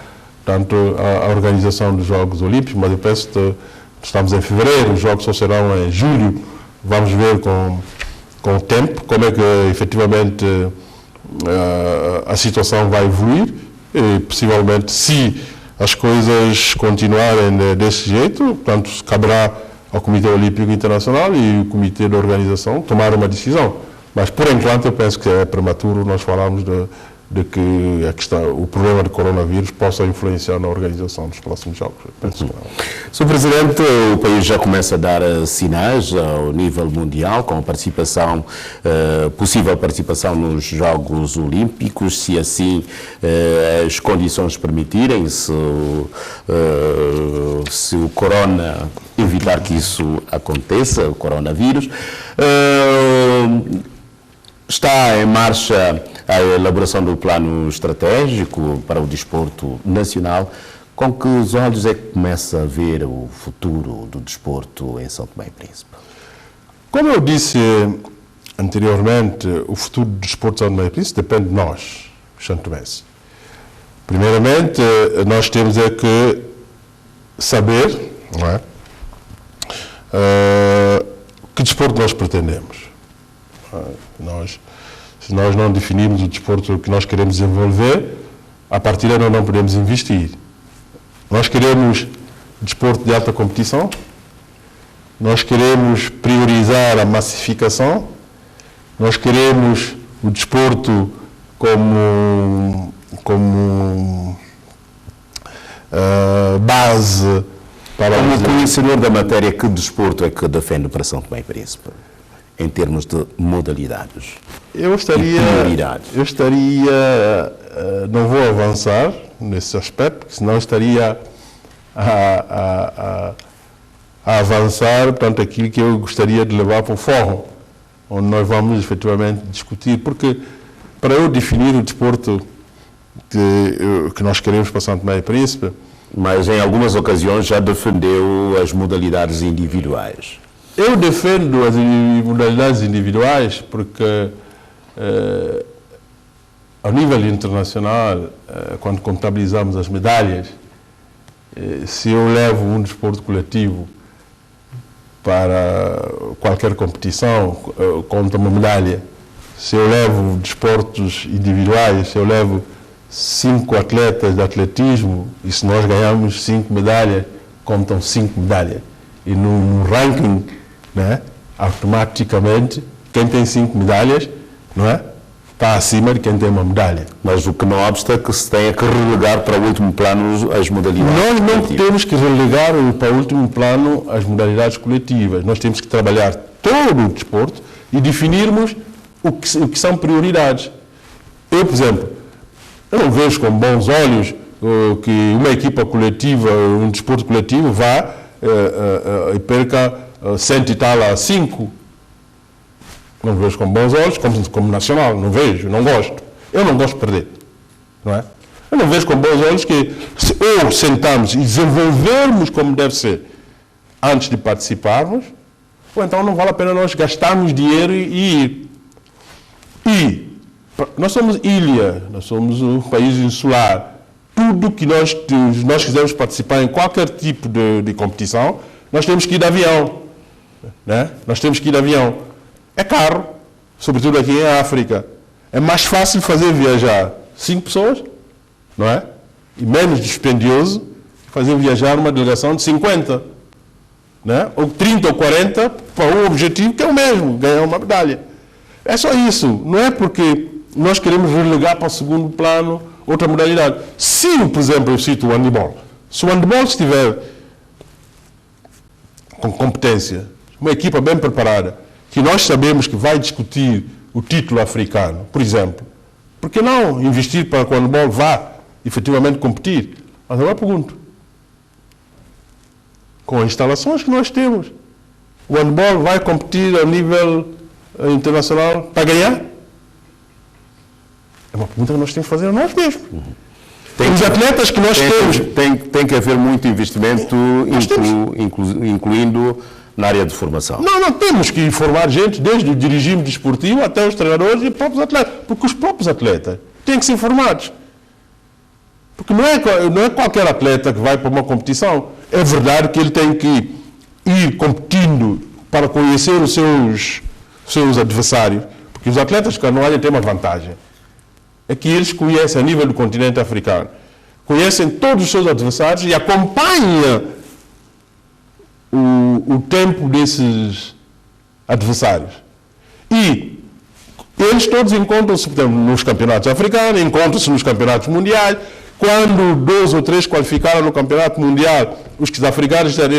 B: tanto a organização dos Jogos Olímpicos, mas eu penso que estamos em fevereiro, os Jogos só serão em julho, vamos ver com o tempo como é que efetivamente a situação vai evoluir, E, possivelmente, se as coisas continuarem desse jeito, portanto, caberá ao Comitê Olímpico Internacional e o Comitê de Organização tomar uma decisão. Mas, por enquanto, eu penso que é prematuro nós falarmos de que o problema do coronavírus possa influenciar na organização dos próximos Jogos. Penso que não.
A: Sr. Presidente, o país já começa a dar sinais ao nível mundial com a participação, possível participação nos Jogos Olímpicos, se assim as condições permitirem, se o corona evitar que isso aconteça, o coronavírus. Está em marcha a elaboração do plano estratégico para o desporto nacional. Com que os olhos é que começa a ver o futuro do desporto em São Tomé e Príncipe?
B: Como eu disse anteriormente, o futuro do desporto de São Tomé e Príncipe depende de nós, santomenses. Primeiramente, nós temos que saber, não é? Que desporto nós pretendemos. Se nós não definirmos o desporto que nós queremos desenvolver, a partir daí nós não podemos investir. Nós queremos desporto de alta competição, nós queremos priorizar a massificação, nós queremos o desporto como base para...
A: Como conhecedor da matéria, que desporto é que defende para São Tomé e Príncipe, em termos de modalidades?
B: Eu estaria, não vou avançar nesse aspecto, porque senão estaria a avançar, portanto, aquilo que eu gostaria de levar para o fórum, onde nós vamos efetivamente discutir, porque para eu definir o desporto que nós queremos para São Tomé e Príncipe...
A: Mas em algumas ocasiões já defendeu as modalidades individuais.
B: Eu defendo as modalidades individuais porque, ao nível internacional, quando contabilizamos as medalhas, se eu levo um desporto coletivo para qualquer competição, conta uma medalha. Se eu levo desportos individuais, se eu levo 5 atletas de atletismo, e se nós ganhamos 5 medalhas, contam 5 medalhas. E no ranking, né, automaticamente, quem tem 5 medalhas, não é, está acima de quem tem uma medalha.
A: Mas o que não obsta é que se tenha que relegar para o último plano as modalidades
B: Nós não
A: coletivas.
B: temos que relegar para o último plano as modalidades coletivas. Nós temos que trabalhar todo o desporto e definirmos o que são prioridades. Eu, por exemplo, eu não vejo com bons olhos que uma equipa coletiva, um desporto coletivo, vá e perca 100 e tal a 5. Não vejo com bons olhos, como nacional, não vejo, não gosto. Eu não gosto de perder, não é? Eu não vejo com bons olhos que ou sentamos e desenvolvermos como deve ser antes de participarmos, ou então não vale a pena nós gastarmos dinheiro e ir. E nós somos ilha, nós somos um país insular. Tudo que nós quisermos participar em qualquer tipo de competição, nós temos que ir de avião, né? Nós temos que ir de avião. É caro, sobretudo aqui em África. É mais fácil viajar 5 pessoas, não é? E menos dispendioso fazer viajar uma delegação de 50, né? Ou 30 ou 40 para um objetivo que é o mesmo, ganhar uma medalha. É só isso, não é porque nós queremos relegar para o segundo plano outra modalidade. Se, por exemplo, eu cito o handebol. Se o handebol estiver com competência, uma equipa bem preparada, que nós sabemos que vai discutir o título africano, por exemplo, por que não investir para que o handebol vá efetivamente competir? Mas agora eu pergunto, com as instalações que nós temos, o handebol vai competir a nível internacional para ganhar? É uma pergunta que nós temos que fazer a nós mesmos. Os atletas que nós temos...
A: Tem que haver muito investimento, incluindo na área de formação.
B: Não temos que formar gente, desde o dirigível desportivo até os treinadores e os próprios atletas. Porque os próprios atletas têm que ser formados. Porque não é qualquer atleta que vai para uma competição. É verdade que ele tem que ir competindo para conhecer os seus adversários. Porque os atletas de canoagem têm uma vantagem. é que eles conhecem a nível do continente africano, conhecem todos os seus adversários e acompanham o tempo desses adversários. E eles todos encontram-se, portanto, nos campeonatos africanos, encontram-se nos campeonatos mundiais. Quando 2 ou 3 qualificaram no campeonato mundial, os africanos disseram,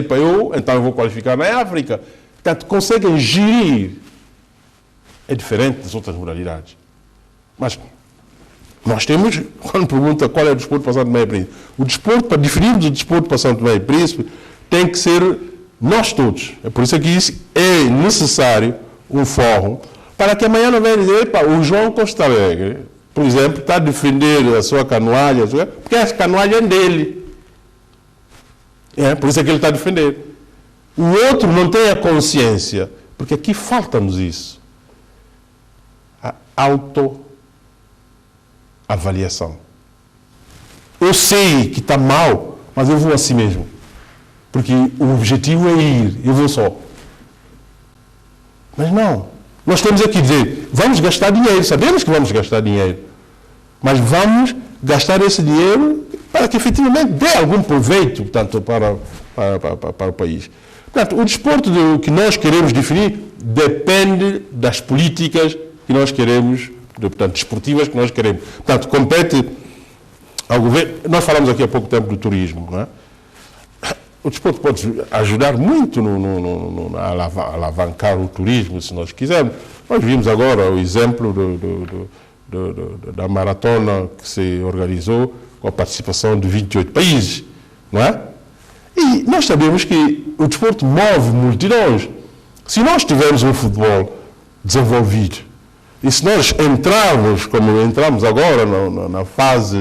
B: então eu vou qualificar na África. Portanto, conseguem gerir. É diferente das outras modalidades. Mas nós temos, quando pergunta qual é o desporto para São Tomé e Príncipe, o desporto, para definirmos o desporto para São Tomé e Príncipe, tem que ser nós todos. É por isso que é necessário um fórum, para que amanhã não venha dizer, o João Costa Alegre, por exemplo, está a defender a sua canoagem, porque a canoagem é dele. Por isso é que ele está a defender. O outro não tem a consciência, porque aqui falta-nos isso. A autoavaliação. Eu sei que está mal, mas eu vou assim mesmo. Porque o objetivo é ir, eu vou só. Mas não. Nós temos aqui dizer, vamos gastar dinheiro, sabemos que vamos gastar dinheiro, mas vamos gastar esse dinheiro para que efetivamente dê algum proveito, portanto, para o país. Portanto, o desporto que nós queremos definir depende das políticas que nós queremos, portanto, desportivas que nós queremos. Portanto, compete ao governo. Nós falamos aqui há pouco tempo do turismo, não é? O desporto pode ajudar muito a alavancar o turismo, se nós quisermos. Nós vimos agora o exemplo da maratona que se organizou com a participação de 28 países, não é? E nós sabemos que o desporto move multidões. Se nós tivermos um futebol desenvolvido, e se nós entrarmos, como entramos agora na fase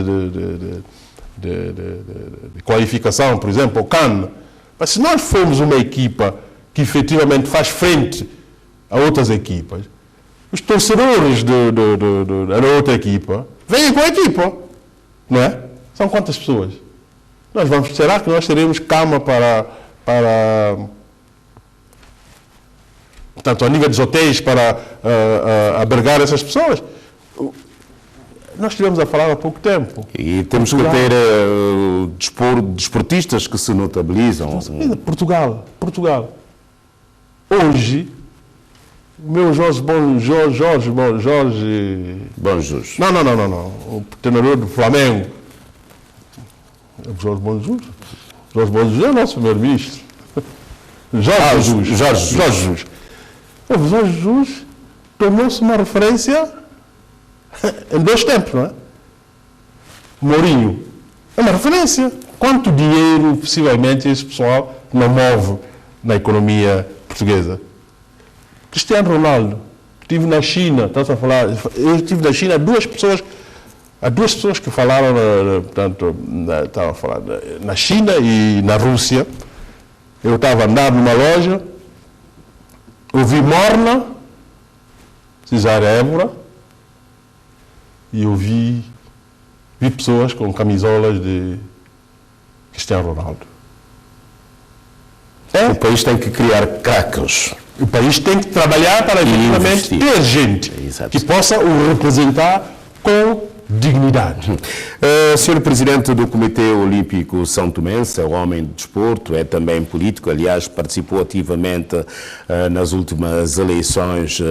B: de qualificação, por exemplo, ao CAN, mas se nós formos uma equipa que efetivamente faz frente a outras equipas, os torcedores da outra equipa vêm com a equipa, não é? São quantas pessoas? Será que nós teremos cama para portanto, a nível dos hotéis, para abrigar essas pessoas? Nós estivemos a falar há pouco tempo.
A: E temos que ter desportistas que se notabilizam.
B: Portugal. Hoje, o meu Jorge Bonjus. Não. O treinador do Flamengo. Jorge Bonjus é o nosso primeiro-ministro. Jorge Jesus. O Jorge Jesus tornou-se uma referência em 2 tempos, não é? Mourinho é uma referência. Quanto dinheiro, possivelmente, esse pessoal não move na economia portuguesa? Cristiano Ronaldo, estive na China, estás a falar, eu estive na China, há duas pessoas que falaram, portanto, estava a falar na China e na Rússia. Eu estava a andar numa loja, ouvi Morna, Cesária Évora, e eu vi pessoas com camisolas de Cristiano Ronaldo.
A: O país tem que criar craques.
B: O país tem que trabalhar para efetivamente ter gente que possa o representar com dignidade.
A: Senhor Presidente do Comitê Olímpico São Tomense, é homem de desporto, é também político, aliás, participou ativamente nas últimas eleições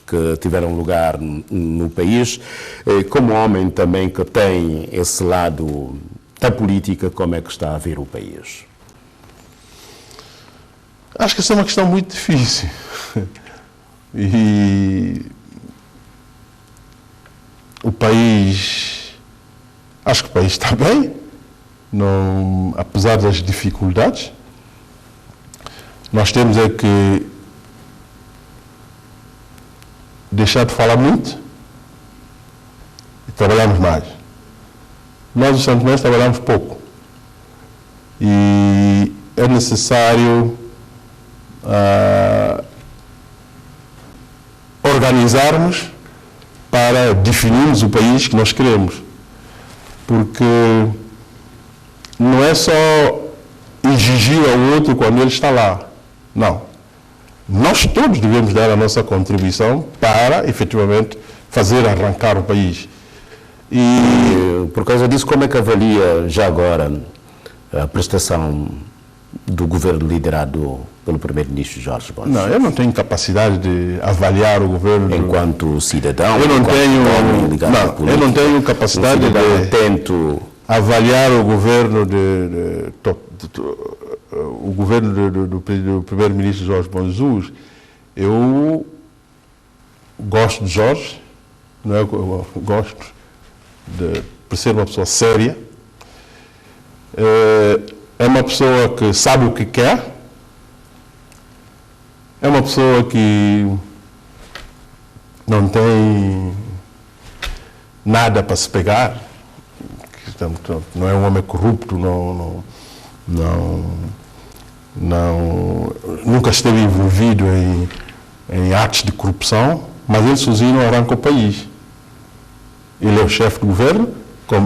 A: que tiveram lugar no país. Como homem também que tem esse lado da política, como é que está a ver o país?
B: Acho que essa é uma questão muito difícil. E acho que o país está bem, apesar das dificuldades. Nós temos é que deixar de falar muito e trabalharmos mais. Nós, os santomenses, trabalhamos pouco. E é necessário organizarmos para definirmos o país que nós queremos. Porque não é só exigir ao outro quando ele está lá. Não. Nós todos devemos dar a nossa contribuição para, efetivamente, fazer arrancar o país.
A: E por causa disso, como é que avalia já agora a prestação do governo liderado pelo primeiro-ministro Jorge Bonzo?
B: Não, eu não tenho capacidade de avaliar o governo.
A: Enquanto cidadão,
B: eu não tenho, eu não tenho capacidade de
A: atento
B: avaliar o governo do primeiro-ministro Jorge Bonzo. Eu gosto de Jorge, não é? Eu gosto por ser uma pessoa séria. É uma pessoa que sabe o que quer. É uma pessoa que não tem nada para se pegar. Não é um homem corrupto, nunca esteve envolvido em atos de corrupção, mas ele sozinho arranca o país. Ele é o chefe do governo,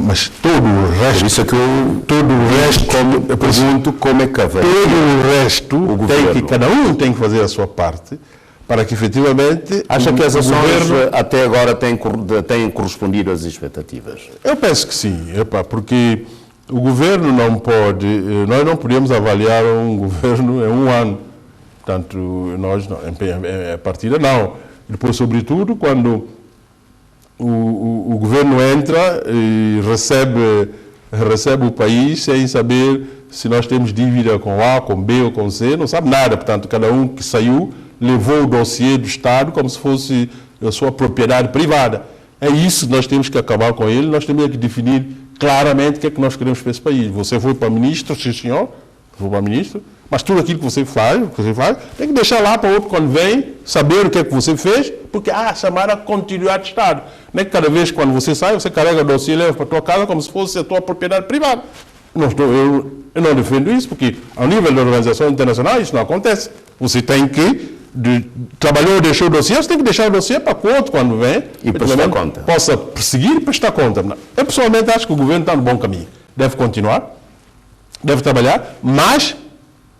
B: mas todo o resto...
A: Por isso é que eu pergunto como é que avalia
B: todo o resto, cada um tem que fazer a sua parte, para que efetivamente...
A: Acha que as ações até agora têm correspondido às expectativas?
B: Eu penso que sim, porque o governo não pode... Nós não podemos avaliar um governo em um ano. Portanto, nós, a partida não. Depois, sobretudo, quando o governo entra e recebe o país sem saber se nós temos dívida com A, com B ou com C, não sabe nada. Portanto, cada um que saiu levou o dossiê do Estado como se fosse a sua propriedade privada. É isso que nós temos que acabar com ele, nós temos que definir claramente o que é que nós queremos para esse país. Você foi para ministro, sim senhor, foi para ministro, mas tudo aquilo que você faz, tem que deixar lá para o outro quando vem, saber o que é que você fez, porque chamar a continuidade de Estado. Não é que cada vez quando você sai, você carrega o dossiê e leva para a tua casa como se fosse a tua propriedade privada. Eu não defendo isso, porque ao nível da organização internacional isso não acontece. Você tem que, trabalhou, deixou o dossiê, você tem que deixar o dossiê para que o outro, quando vem,
A: e prestar conta.
B: Possa perseguir e prestar conta. Eu pessoalmente acho que o governo está no bom caminho. Deve continuar, deve trabalhar, mas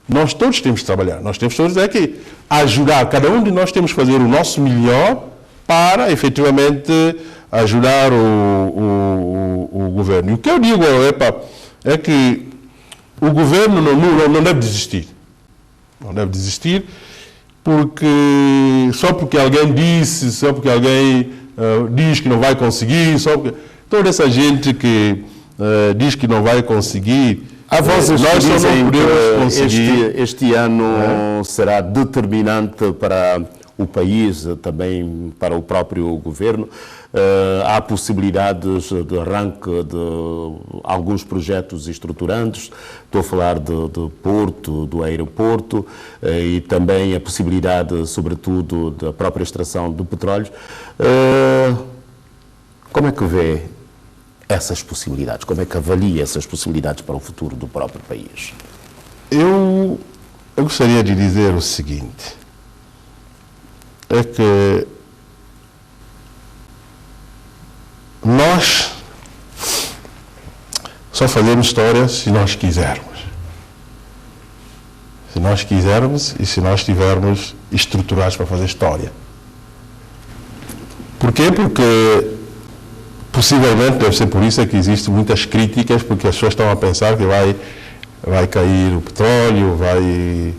B: nós todos temos que trabalhar. Nós temos todos que ajudar. Cada um de nós temos que fazer o nosso melhor para, efetivamente, ajudar o governo. E o que eu digo é que o governo não deve desistir. Não deve desistir só porque alguém disse, só porque alguém diz que não vai conseguir, toda essa gente que diz que não vai conseguir.
A: Há vozes que dizem que este ano será determinante para o país, também para o próprio governo. Há possibilidades de arranque de alguns projetos estruturantes. Estou a falar de Porto, do aeroporto, e também a possibilidade, sobretudo, da própria extração do petróleo. Como é que vê essas possibilidades? Como é que avalia essas possibilidades para o futuro do próprio país?
B: Eu gostaria de dizer o seguinte, é que nós só fazemos história se nós quisermos. Se nós quisermos e se nós estivermos estruturados para fazer história. Por quê? Porque possivelmente deve ser por isso que existem muitas críticas, porque as pessoas estão a pensar que vai cair o petróleo, vai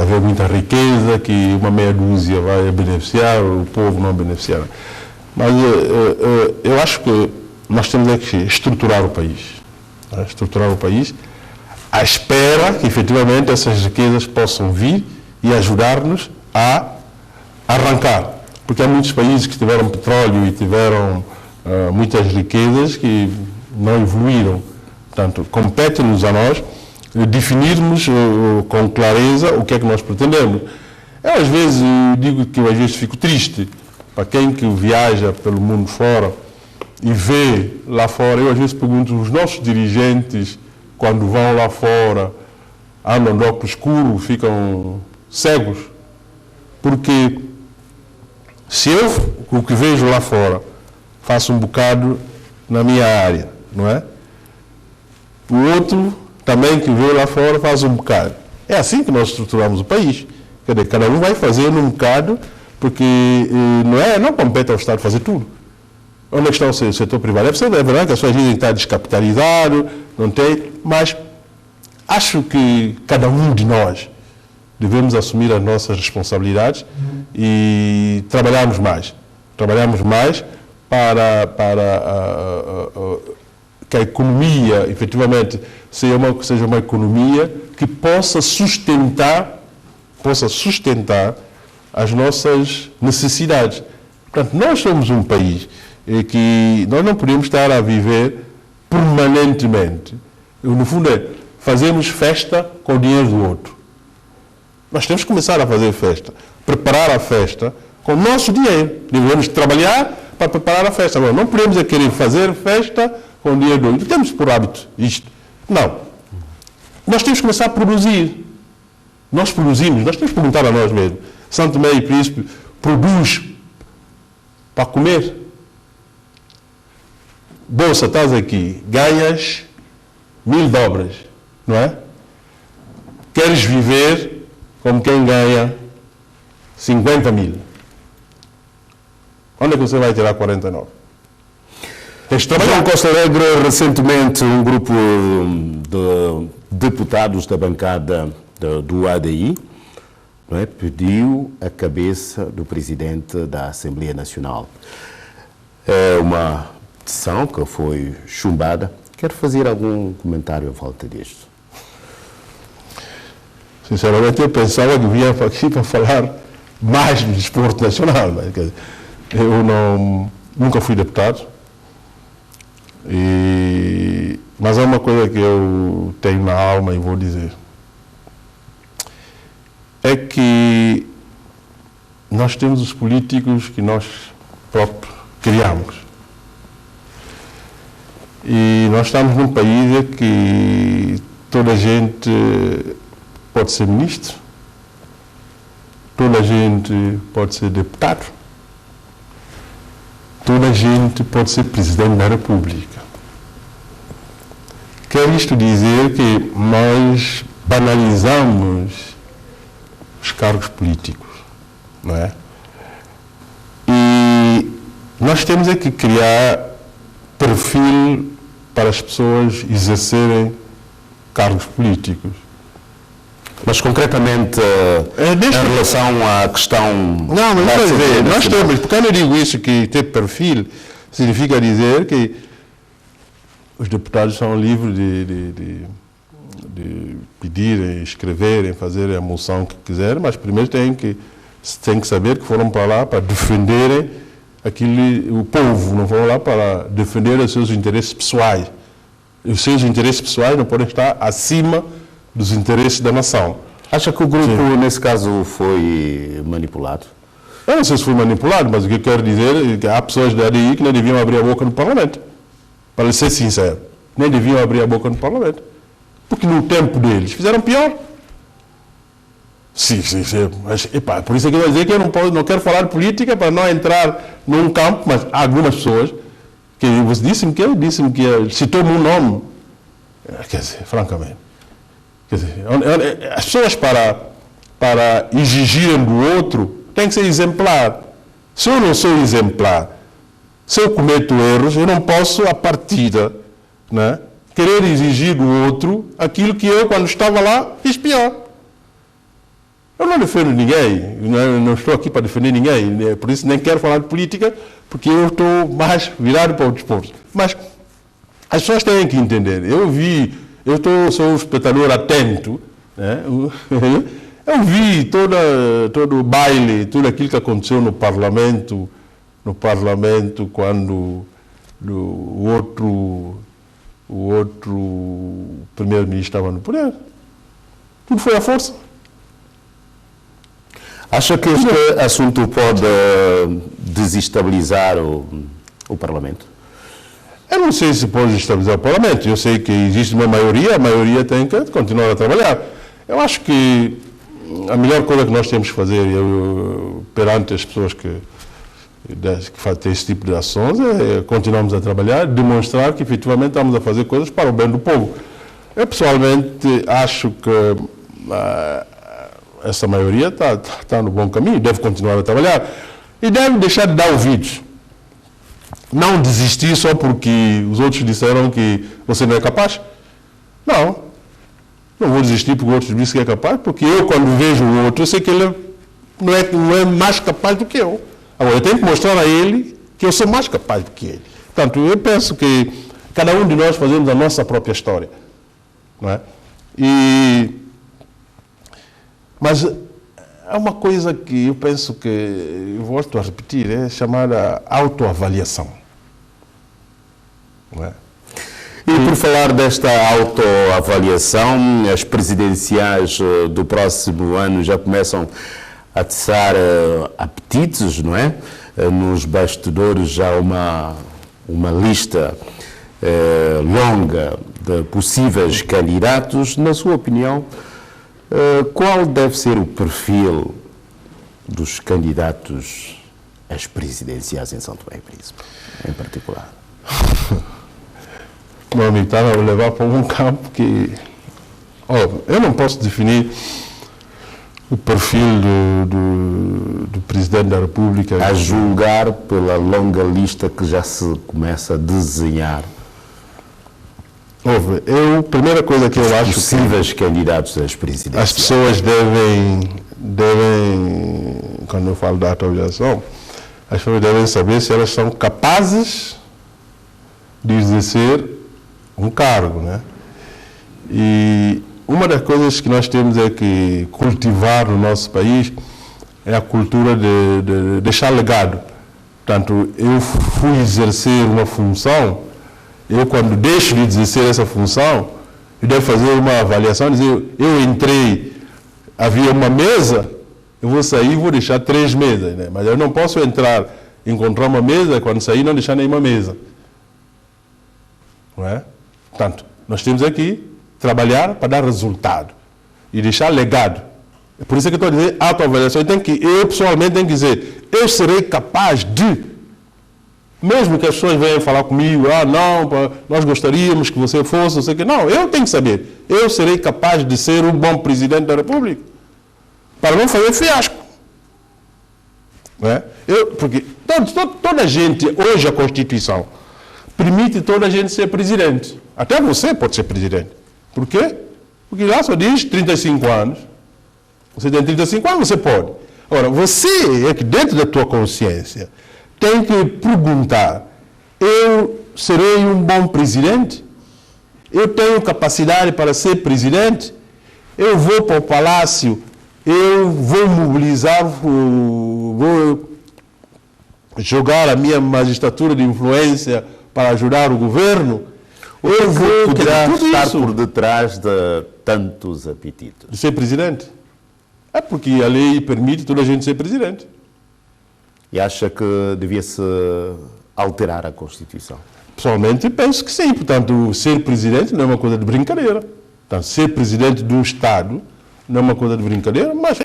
B: haver muita riqueza, que uma meia dúzia vai beneficiar, o povo não beneficiar. Mas eu acho que nós temos que estruturar o país. Estruturar o país à espera que efetivamente essas riquezas possam vir e ajudar-nos a arrancar. Porque há muitos países que tiveram petróleo e tiveram muitas riquezas que não evoluíram. Portanto, compete-nos a nós definirmos com clareza o que é que nós pretendemos. Eu às vezes digo que eu às vezes fico triste para quem que viaja pelo mundo fora e vê lá fora. Eu às vezes pergunto, os nossos dirigentes, quando vão lá fora, andam de óculos escuros, ficam cegos. Porque se eu, o que vejo lá fora, faço um bocado na minha área, não é? O outro também que vê lá fora faz um bocado. É assim que nós estruturamos o país. Quer dizer, cada um vai fazendo um bocado, porque não compete ao Estado fazer tudo. Onde é que está o setor privado? É verdade que as pessoas dizem que está descapitalizado, não tem, mas acho que cada um de nós devemos assumir as nossas responsabilidades e trabalharmos mais. Trabalharmos mais para que a economia, efetivamente, seja uma economia que possa sustentar as nossas necessidades. Portanto, nós somos um país que nós não podemos estar a viver permanentemente. No fundo, fazemos festa com o dinheiro do outro. Nós temos que começar a fazer festa, preparar a festa com o nosso dinheiro. Devemos trabalhar para preparar a festa. Agora, não podemos querer fazer festa com o dinheiro do outro. Temos por hábito isto. Não. Nós temos que começar a produzir. Nós produzimos, nós temos que perguntar a nós mesmos. São Tomé e Príncipe produz para comer. Bolsa, estás aqui, ganhas 1000 dobras, não é? Queres viver como quem ganha 50 mil. Onde é que você vai tirar 49? Tens de trabalhar.
A: João Costa Alegre, recentemente um grupo de deputados da bancada do ADI, não é, pediu a cabeça do presidente da Assembleia Nacional. É uma petição que foi chumbada. Quero fazer algum comentário à volta disto?
B: Sinceramente, eu pensava que vinha aqui para falar mais do desporto nacional. Mas, quer dizer, eu nunca fui deputado, mas é uma coisa que eu tenho na alma e vou dizer. É que nós temos os políticos que nós próprios criamos. E nós estamos num país em que toda a gente pode ser ministro, toda a gente pode ser deputado, toda a gente pode ser presidente da República. Quer isto dizer que nós banalizamos os cargos políticos, não é? E nós temos é que criar perfil para as pessoas exercerem cargos políticos.
A: Mas concretamente, em relação à questão...
B: Não, mas nós temos, porque eu não digo isso, que ter perfil significa dizer que os deputados são livres de pedirem, escreverem, fazerem a moção que quiserem, mas primeiro têm que saber que foram para lá para defenderem o povo, não foram lá para defender os seus interesses pessoais. Os seus interesses pessoais não podem estar acima dos interesses da nação.
A: Acha que o grupo, nesse caso, foi manipulado?
B: Eu não sei se foi manipulado, mas o que eu quero dizer é que há pessoas da ADI que nem deviam abrir a boca no Parlamento. Para ser sincero, nem deviam abrir a boca no Parlamento. Porque no tempo deles fizeram pior. Sim. Mas, por isso é que eu vou dizer que eu não quero falar de política para não entrar num campo, mas há algumas pessoas que você disse-me que citou-me um nome. Quer dizer, francamente. Quer dizer, as pessoas para exigirem do outro têm que ser exemplar. Se eu não sou exemplar, se eu cometo erros, eu não posso, à partida, né, querer exigir do outro aquilo que eu, quando estava lá, fiz pior. Eu não defendo ninguém, não estou aqui para defender ninguém, por isso nem quero falar de política, porque eu estou mais virado para o desporto. Mas as pessoas têm que entender. Sou um espectador atento, né? Eu vi todo o baile, tudo aquilo que aconteceu no Parlamento quando o outro primeiro-ministro estava no poder. Tudo foi à força.
A: Acha que este assunto pode desestabilizar o Parlamento?
B: Eu não sei se pode desestabilizar o Parlamento. Eu sei que existe uma maioria, a maioria tem que continuar a trabalhar. Eu acho que a melhor coisa que nós temos que fazer perante as pessoas que fazem esse tipo de ações é continuarmos a trabalhar, demonstrar que efetivamente estamos a fazer coisas para o bem do povo. Eu pessoalmente acho que essa maioria está no bom caminho, deve continuar a trabalhar e deve deixar de dar ouvidos não desistir só porque os outros disseram que você não é capaz. Não vou desistir porque o outro disse que é capaz, porque eu, quando vejo o outro, eu sei que ele não é mais capaz do que eu. Agora, eu tenho que mostrar a ele que eu sou mais capaz do que ele. Portanto, eu penso que cada um de nós fazemos a nossa própria história. Não é? Mas é uma coisa que eu penso que, eu volto a repetir, é chamada autoavaliação. Não é?
A: E por falar desta autoavaliação, as presidenciais do próximo ano já começam a atiçar apetites, não é? Nos bastidores já uma lista longa de possíveis candidatos. Na sua opinião, qual deve ser o perfil dos candidatos às presidenciais em São Tomé e Príncipe, em particular?
B: Meu amigo, está a levar para um campo que... eu não posso definir o perfil do Presidente da República.
A: A julgar pela longa lista que já se começa a desenhar.
B: A primeira coisa que eu acho...
A: Possíveis candidatos às presidenciais.
B: As pessoas devem, quando eu falo da autoavaliação, as pessoas devem saber se elas são capazes de exercer um cargo, né? E uma das coisas que nós temos é que cultivar no nosso país é a cultura de deixar legado. Portanto, eu fui exercer uma função, eu quando deixo de exercer essa função, eu devo fazer uma avaliação, dizer, eu entrei, havia uma mesa, eu vou sair e vou deixar 3 mesas, né? Mas eu não posso entrar, encontrar uma mesa, quando sair não deixar nenhuma mesa. Não é? Portanto, nós temos aqui trabalhar para dar resultado e deixar legado. É por isso que eu estou a dizer autoavaliação. Eu pessoalmente tenho que dizer, eu serei capaz de, mesmo que as pessoas venham falar comigo, não, nós gostaríamos que você fosse, não sei o que. Não, eu tenho que saber, eu serei capaz de ser um bom Presidente da República, para não fazer fiasco. Não é? Porque toda a gente, hoje a Constituição permite toda a gente ser presidente. Até você pode ser presidente. Por quê? Porque lá só diz 35 anos. Você tem 35 anos, você pode. Agora, você é que dentro da tua consciência tem que perguntar, eu serei um bom presidente? Eu tenho capacidade para ser presidente? Eu vou para o palácio, eu vou mobilizar, vou jogar a minha magistratura de influência para ajudar o governo? Eu vou
A: poderá estar por detrás de tantos apetites?
B: De ser presidente? É porque a lei permite toda a gente ser presidente.
A: E acha que devia-se alterar a Constituição?
B: Pessoalmente, penso que sim. Portanto, ser presidente não é uma coisa de brincadeira. Portanto, ser presidente de um Estado não é uma coisa de brincadeira, mas,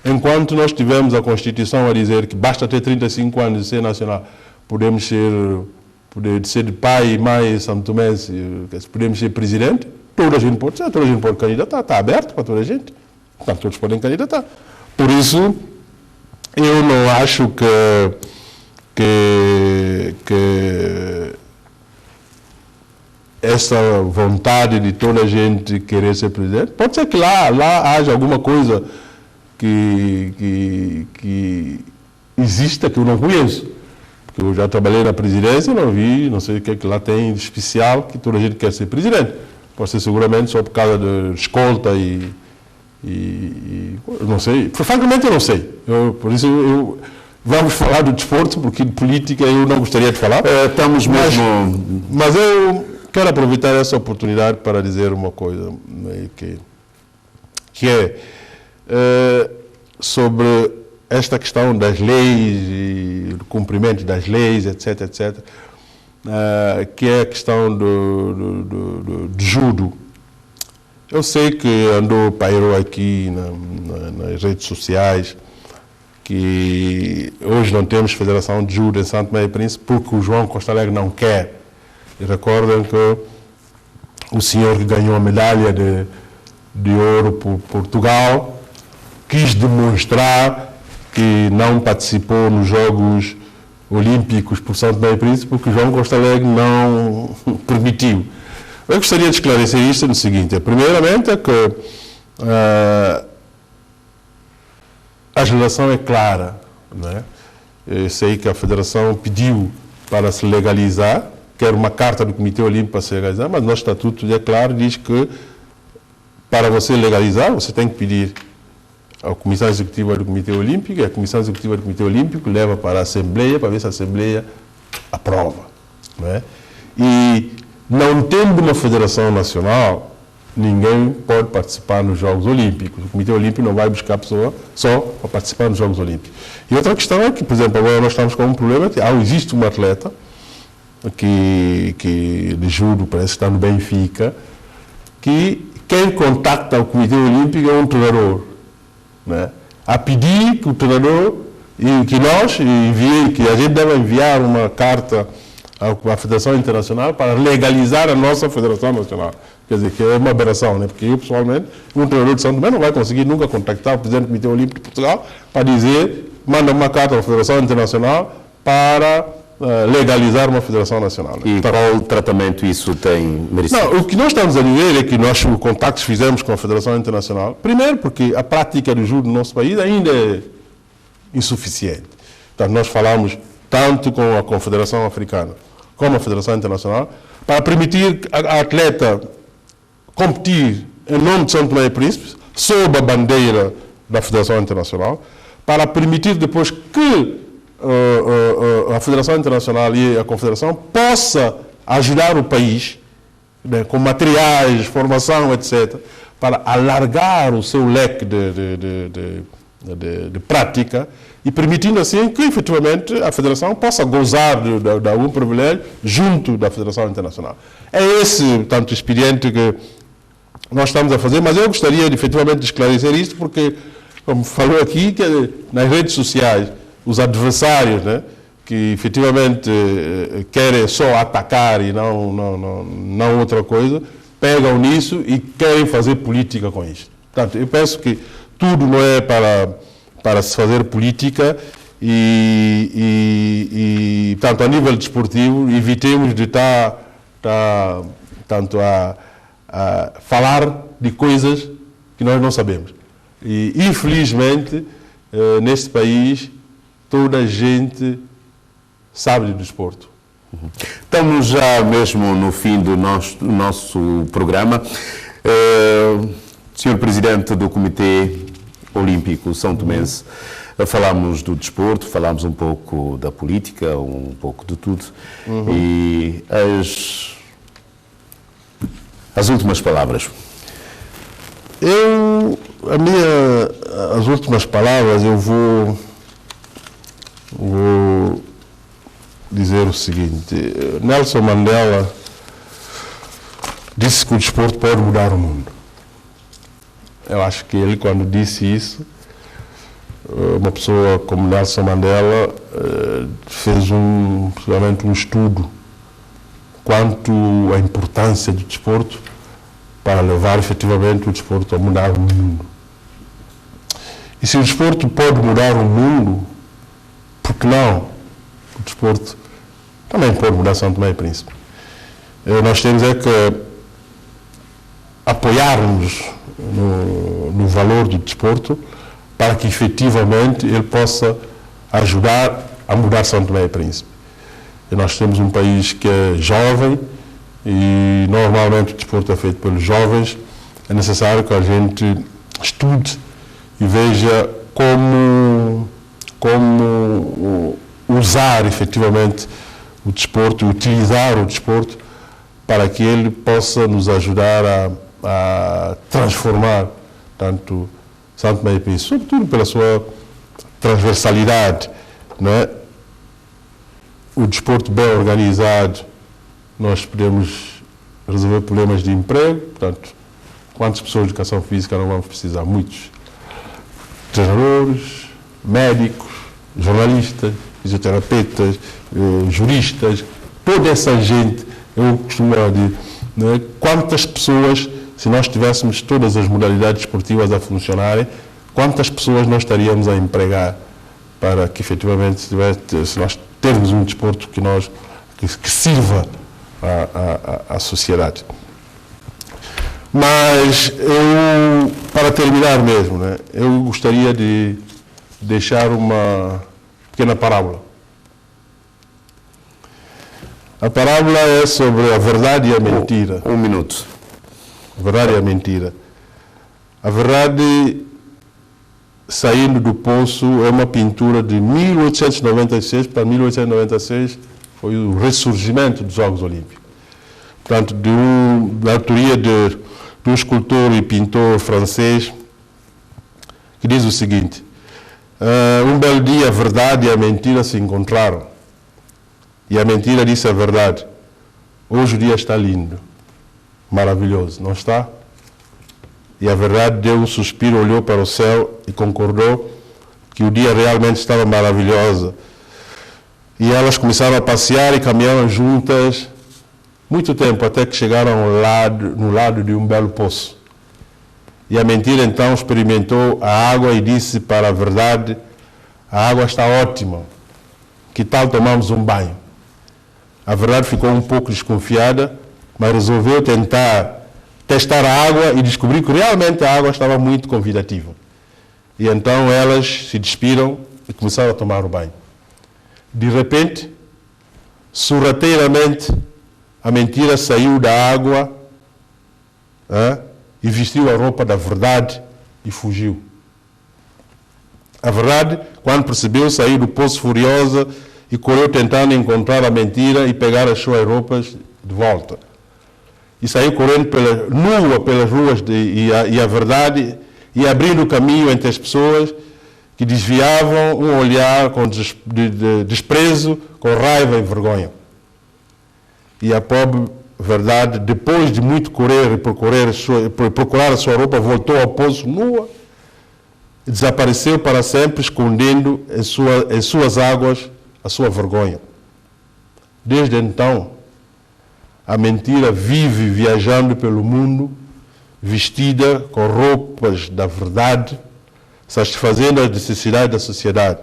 B: enquanto nós tivemos a Constituição a dizer que basta ter 35 anos de ser nacional, podemos ser de pai e mãe santomense, podemos ser presidente, toda a gente pode ser, toda a gente pode candidatar, está aberto para toda a gente, portanto, todos podem candidatar. Por isso, eu não acho que essa vontade de toda a gente querer ser presidente, pode ser que lá haja alguma coisa que exista que eu não conheço. Porque eu já trabalhei na presidência e não sei o que é que lá tem de especial que toda a gente quer ser presidente. Pode ser seguramente só por causa de escolta e não sei. Francamente eu não sei. Por isso vamos falar do desporto, porque de política eu não gostaria de falar. Mas eu quero aproveitar essa oportunidade para dizer uma coisa que é sobre esta questão das leis e do cumprimento das leis, etc., que é a questão do judo. Eu sei que pairou aqui nas redes sociais que hoje não temos Federação de Judo em Santo Tomé e Príncipe porque o João Costa Alegre não quer. E recordem que o senhor que ganhou a medalha de ouro por Portugal quis demonstrar que não participou nos Jogos olímpicos por São Tomé e Príncipe, porque João Costa Alegre não permitiu. Eu gostaria de esclarecer isto no seguinte: primeiramente é que a legislação é clara, não é? Eu sei que a Federação pediu para se legalizar, quer uma carta do Comitê Olímpico para se legalizar, mas nosso estatuto é claro, diz que para você legalizar, você tem que pedir à Comissão Executiva do Comitê Olímpico, e a Comissão Executiva do Comitê Olímpico leva para a Assembleia, para ver se a Assembleia aprova. Não é? E não tendo uma federação nacional, ninguém pode participar nos Jogos Olímpicos. O Comitê Olímpico não vai buscar pessoa só para participar nos Jogos Olímpicos. E outra questão é que, por exemplo, agora nós estamos com um problema, que existe um atleta que de judo, parece que está no Benfica, que quem contacta o Comitê Olímpico é um treinador, né? A pedir que o treinador e que nós enviem, que a gente deve enviar uma carta à Federação Internacional para legalizar a nossa Federação Nacional. Quer dizer, que é uma aberração, né? Porque eu, pessoalmente, um treinador de São Tomé não vai conseguir nunca contactar o presidente do Comitê Olímpico de Portugal para dizer, manda uma carta à Federação Internacional para legalizar uma Federação Nacional.
A: E qual tratamento isso tem merecido?
B: Não, o que nós estamos a dizer é que nós os contactos fizemos com a Federação Internacional, primeiro porque a prática do judo no nosso país ainda é insuficiente. Então, nós falamos tanto com a Confederação Africana como a Federação Internacional para permitir a atleta competir em nome de São Tomé e Príncipe, sob a bandeira da Federação Internacional, para permitir depois que a Federação Internacional e a Confederação possa ajudar o país, né, com materiais, formação, etc., para alargar o seu leque de prática e permitindo assim que, efetivamente, a Federação possa gozar de algum privilégio junto da Federação Internacional. É esse, tanto, expediente que nós estamos a fazer, mas eu gostaria, efetivamente, de esclarecer isto, porque, como falou aqui, que nas redes sociais, os adversários, né, que efetivamente querem só atacar e não outra coisa, pegam nisso e querem fazer política com isto. Portanto, eu penso que tudo não é para se fazer política e tanto a nível desportivo, evitemos de estar tanto a falar de coisas que nós não sabemos. E, infelizmente, neste país, toda a gente sabe de desporto.
A: Estamos já mesmo no fim do nosso programa. Senhor Presidente do Comitê Olímpico São Tomense, falámos do desporto, falámos um pouco da política, um pouco de tudo. E as últimas palavras.
B: As últimas palavras, eu vou dizer o seguinte: Nelson Mandela disse que o desporto pode mudar o mundo. Eu acho que ele, quando disse isso, uma pessoa como Nelson Mandela fez realmente um estudo quanto à importância do desporto para levar efetivamente o desporto a mudar o mundo. E se o desporto pode mudar o mundo, por que não? O desporto também pode mudar São Tomé e Príncipe. Nós temos que apoiar-nos no valor do desporto para que efetivamente ele possa ajudar a mudar São Tomé e Príncipe. E nós temos um país que é jovem e normalmente o desporto é feito pelos jovens. É necessário que a gente estude e veja como usar efetivamente o desporto, utilizar o desporto para que ele possa nos ajudar a transformar tanto São Tomé e Príncipe, sobretudo pela sua transversalidade, não é? O desporto bem organizado, nós podemos resolver problemas de emprego, portanto, quantas pessoas de educação física não vamos precisar? Muitos. Treinadores, médicos, jornalistas, fisioterapeutas, juristas, toda essa gente, eu costumo dizer, né, quantas pessoas, se nós tivéssemos todas as modalidades esportivas a funcionarem, quantas pessoas nós estaríamos a empregar para que efetivamente, se nós termos um desporto que sirva à sociedade. Mas eu, para terminar mesmo, né, eu gostaria de deixar uma pequena parábola. A parábola é sobre a verdade e a mentira.
A: Um minuto.
B: A verdade e a mentira. A verdade, saindo do poço, é uma pintura de 1896 para 1896, foi o ressurgimento dos Jogos Olímpicos. Portanto, da autoria de um escultor e pintor francês, que diz o seguinte: um belo dia a verdade e a mentira se encontraram. E a mentira disse a verdade: hoje o dia está lindo, maravilhoso, não está? E a verdade deu um suspiro, olhou para o céu e concordou que o dia realmente estava maravilhoso. E elas começaram a passear e caminharam juntas muito tempo, até que chegaram no lado de um belo poço. E a mentira então experimentou a água e disse para a verdade: a água está ótima, que tal tomarmos um banho? A verdade ficou um pouco desconfiada, mas resolveu testar a água e descobriu que realmente a água estava muito convidativa. E então elas se despiram e começaram a tomar o banho. De repente, sorrateiramente, a mentira saiu da água e vestiu a roupa da verdade e fugiu. A verdade, quando percebeu, saiu do poço furiosa e correu tentando encontrar a mentira e pegar as suas roupas de volta. E saiu correndo nua pelas ruas e a verdade e abrindo caminho entre as pessoas que desviavam um olhar de desprezo, com raiva e vergonha. E a pobre verdade, depois de muito correr e procurar a sua roupa, voltou ao poço nua e desapareceu para sempre, escondendo em suas águas a sua vergonha. Desde então, a mentira vive viajando pelo mundo, vestida com roupas da verdade, satisfazendo as necessidades da sociedade,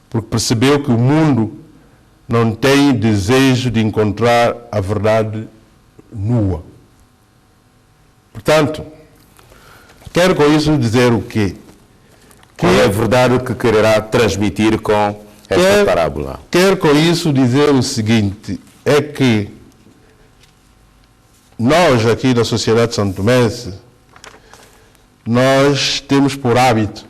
B: porque percebeu que o mundo não tem desejo de encontrar a verdade nua. Portanto, quero com isso dizer o quê?
A: Qual é a verdade que quererá transmitir com esta parábola?
B: Quero com isso dizer o seguinte, é que nós aqui da sociedade santomense, nós temos por hábito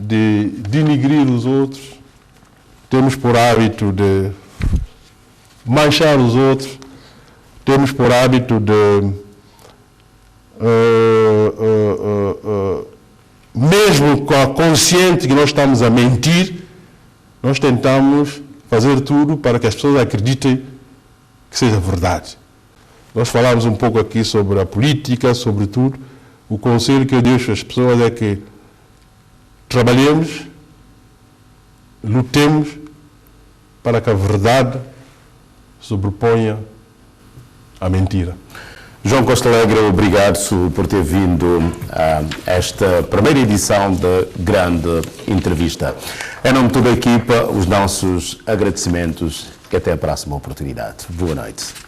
B: de denigrir os outros, temos por hábito de manchar os outros, temos por hábito de, mesmo consciente que nós estamos a mentir, nós tentamos fazer tudo para que as pessoas acreditem que seja verdade. Nós falamos um pouco aqui sobre a política, sobre tudo. O conselho que eu deixo às pessoas é que trabalhemos, lutemos para que a verdade sobreponha a mentira.
A: João Costa Alegre, obrigado por ter vindo a esta primeira edição da grande entrevista. Em nome de toda a equipa, os nossos agradecimentos e até a próxima oportunidade. Boa noite.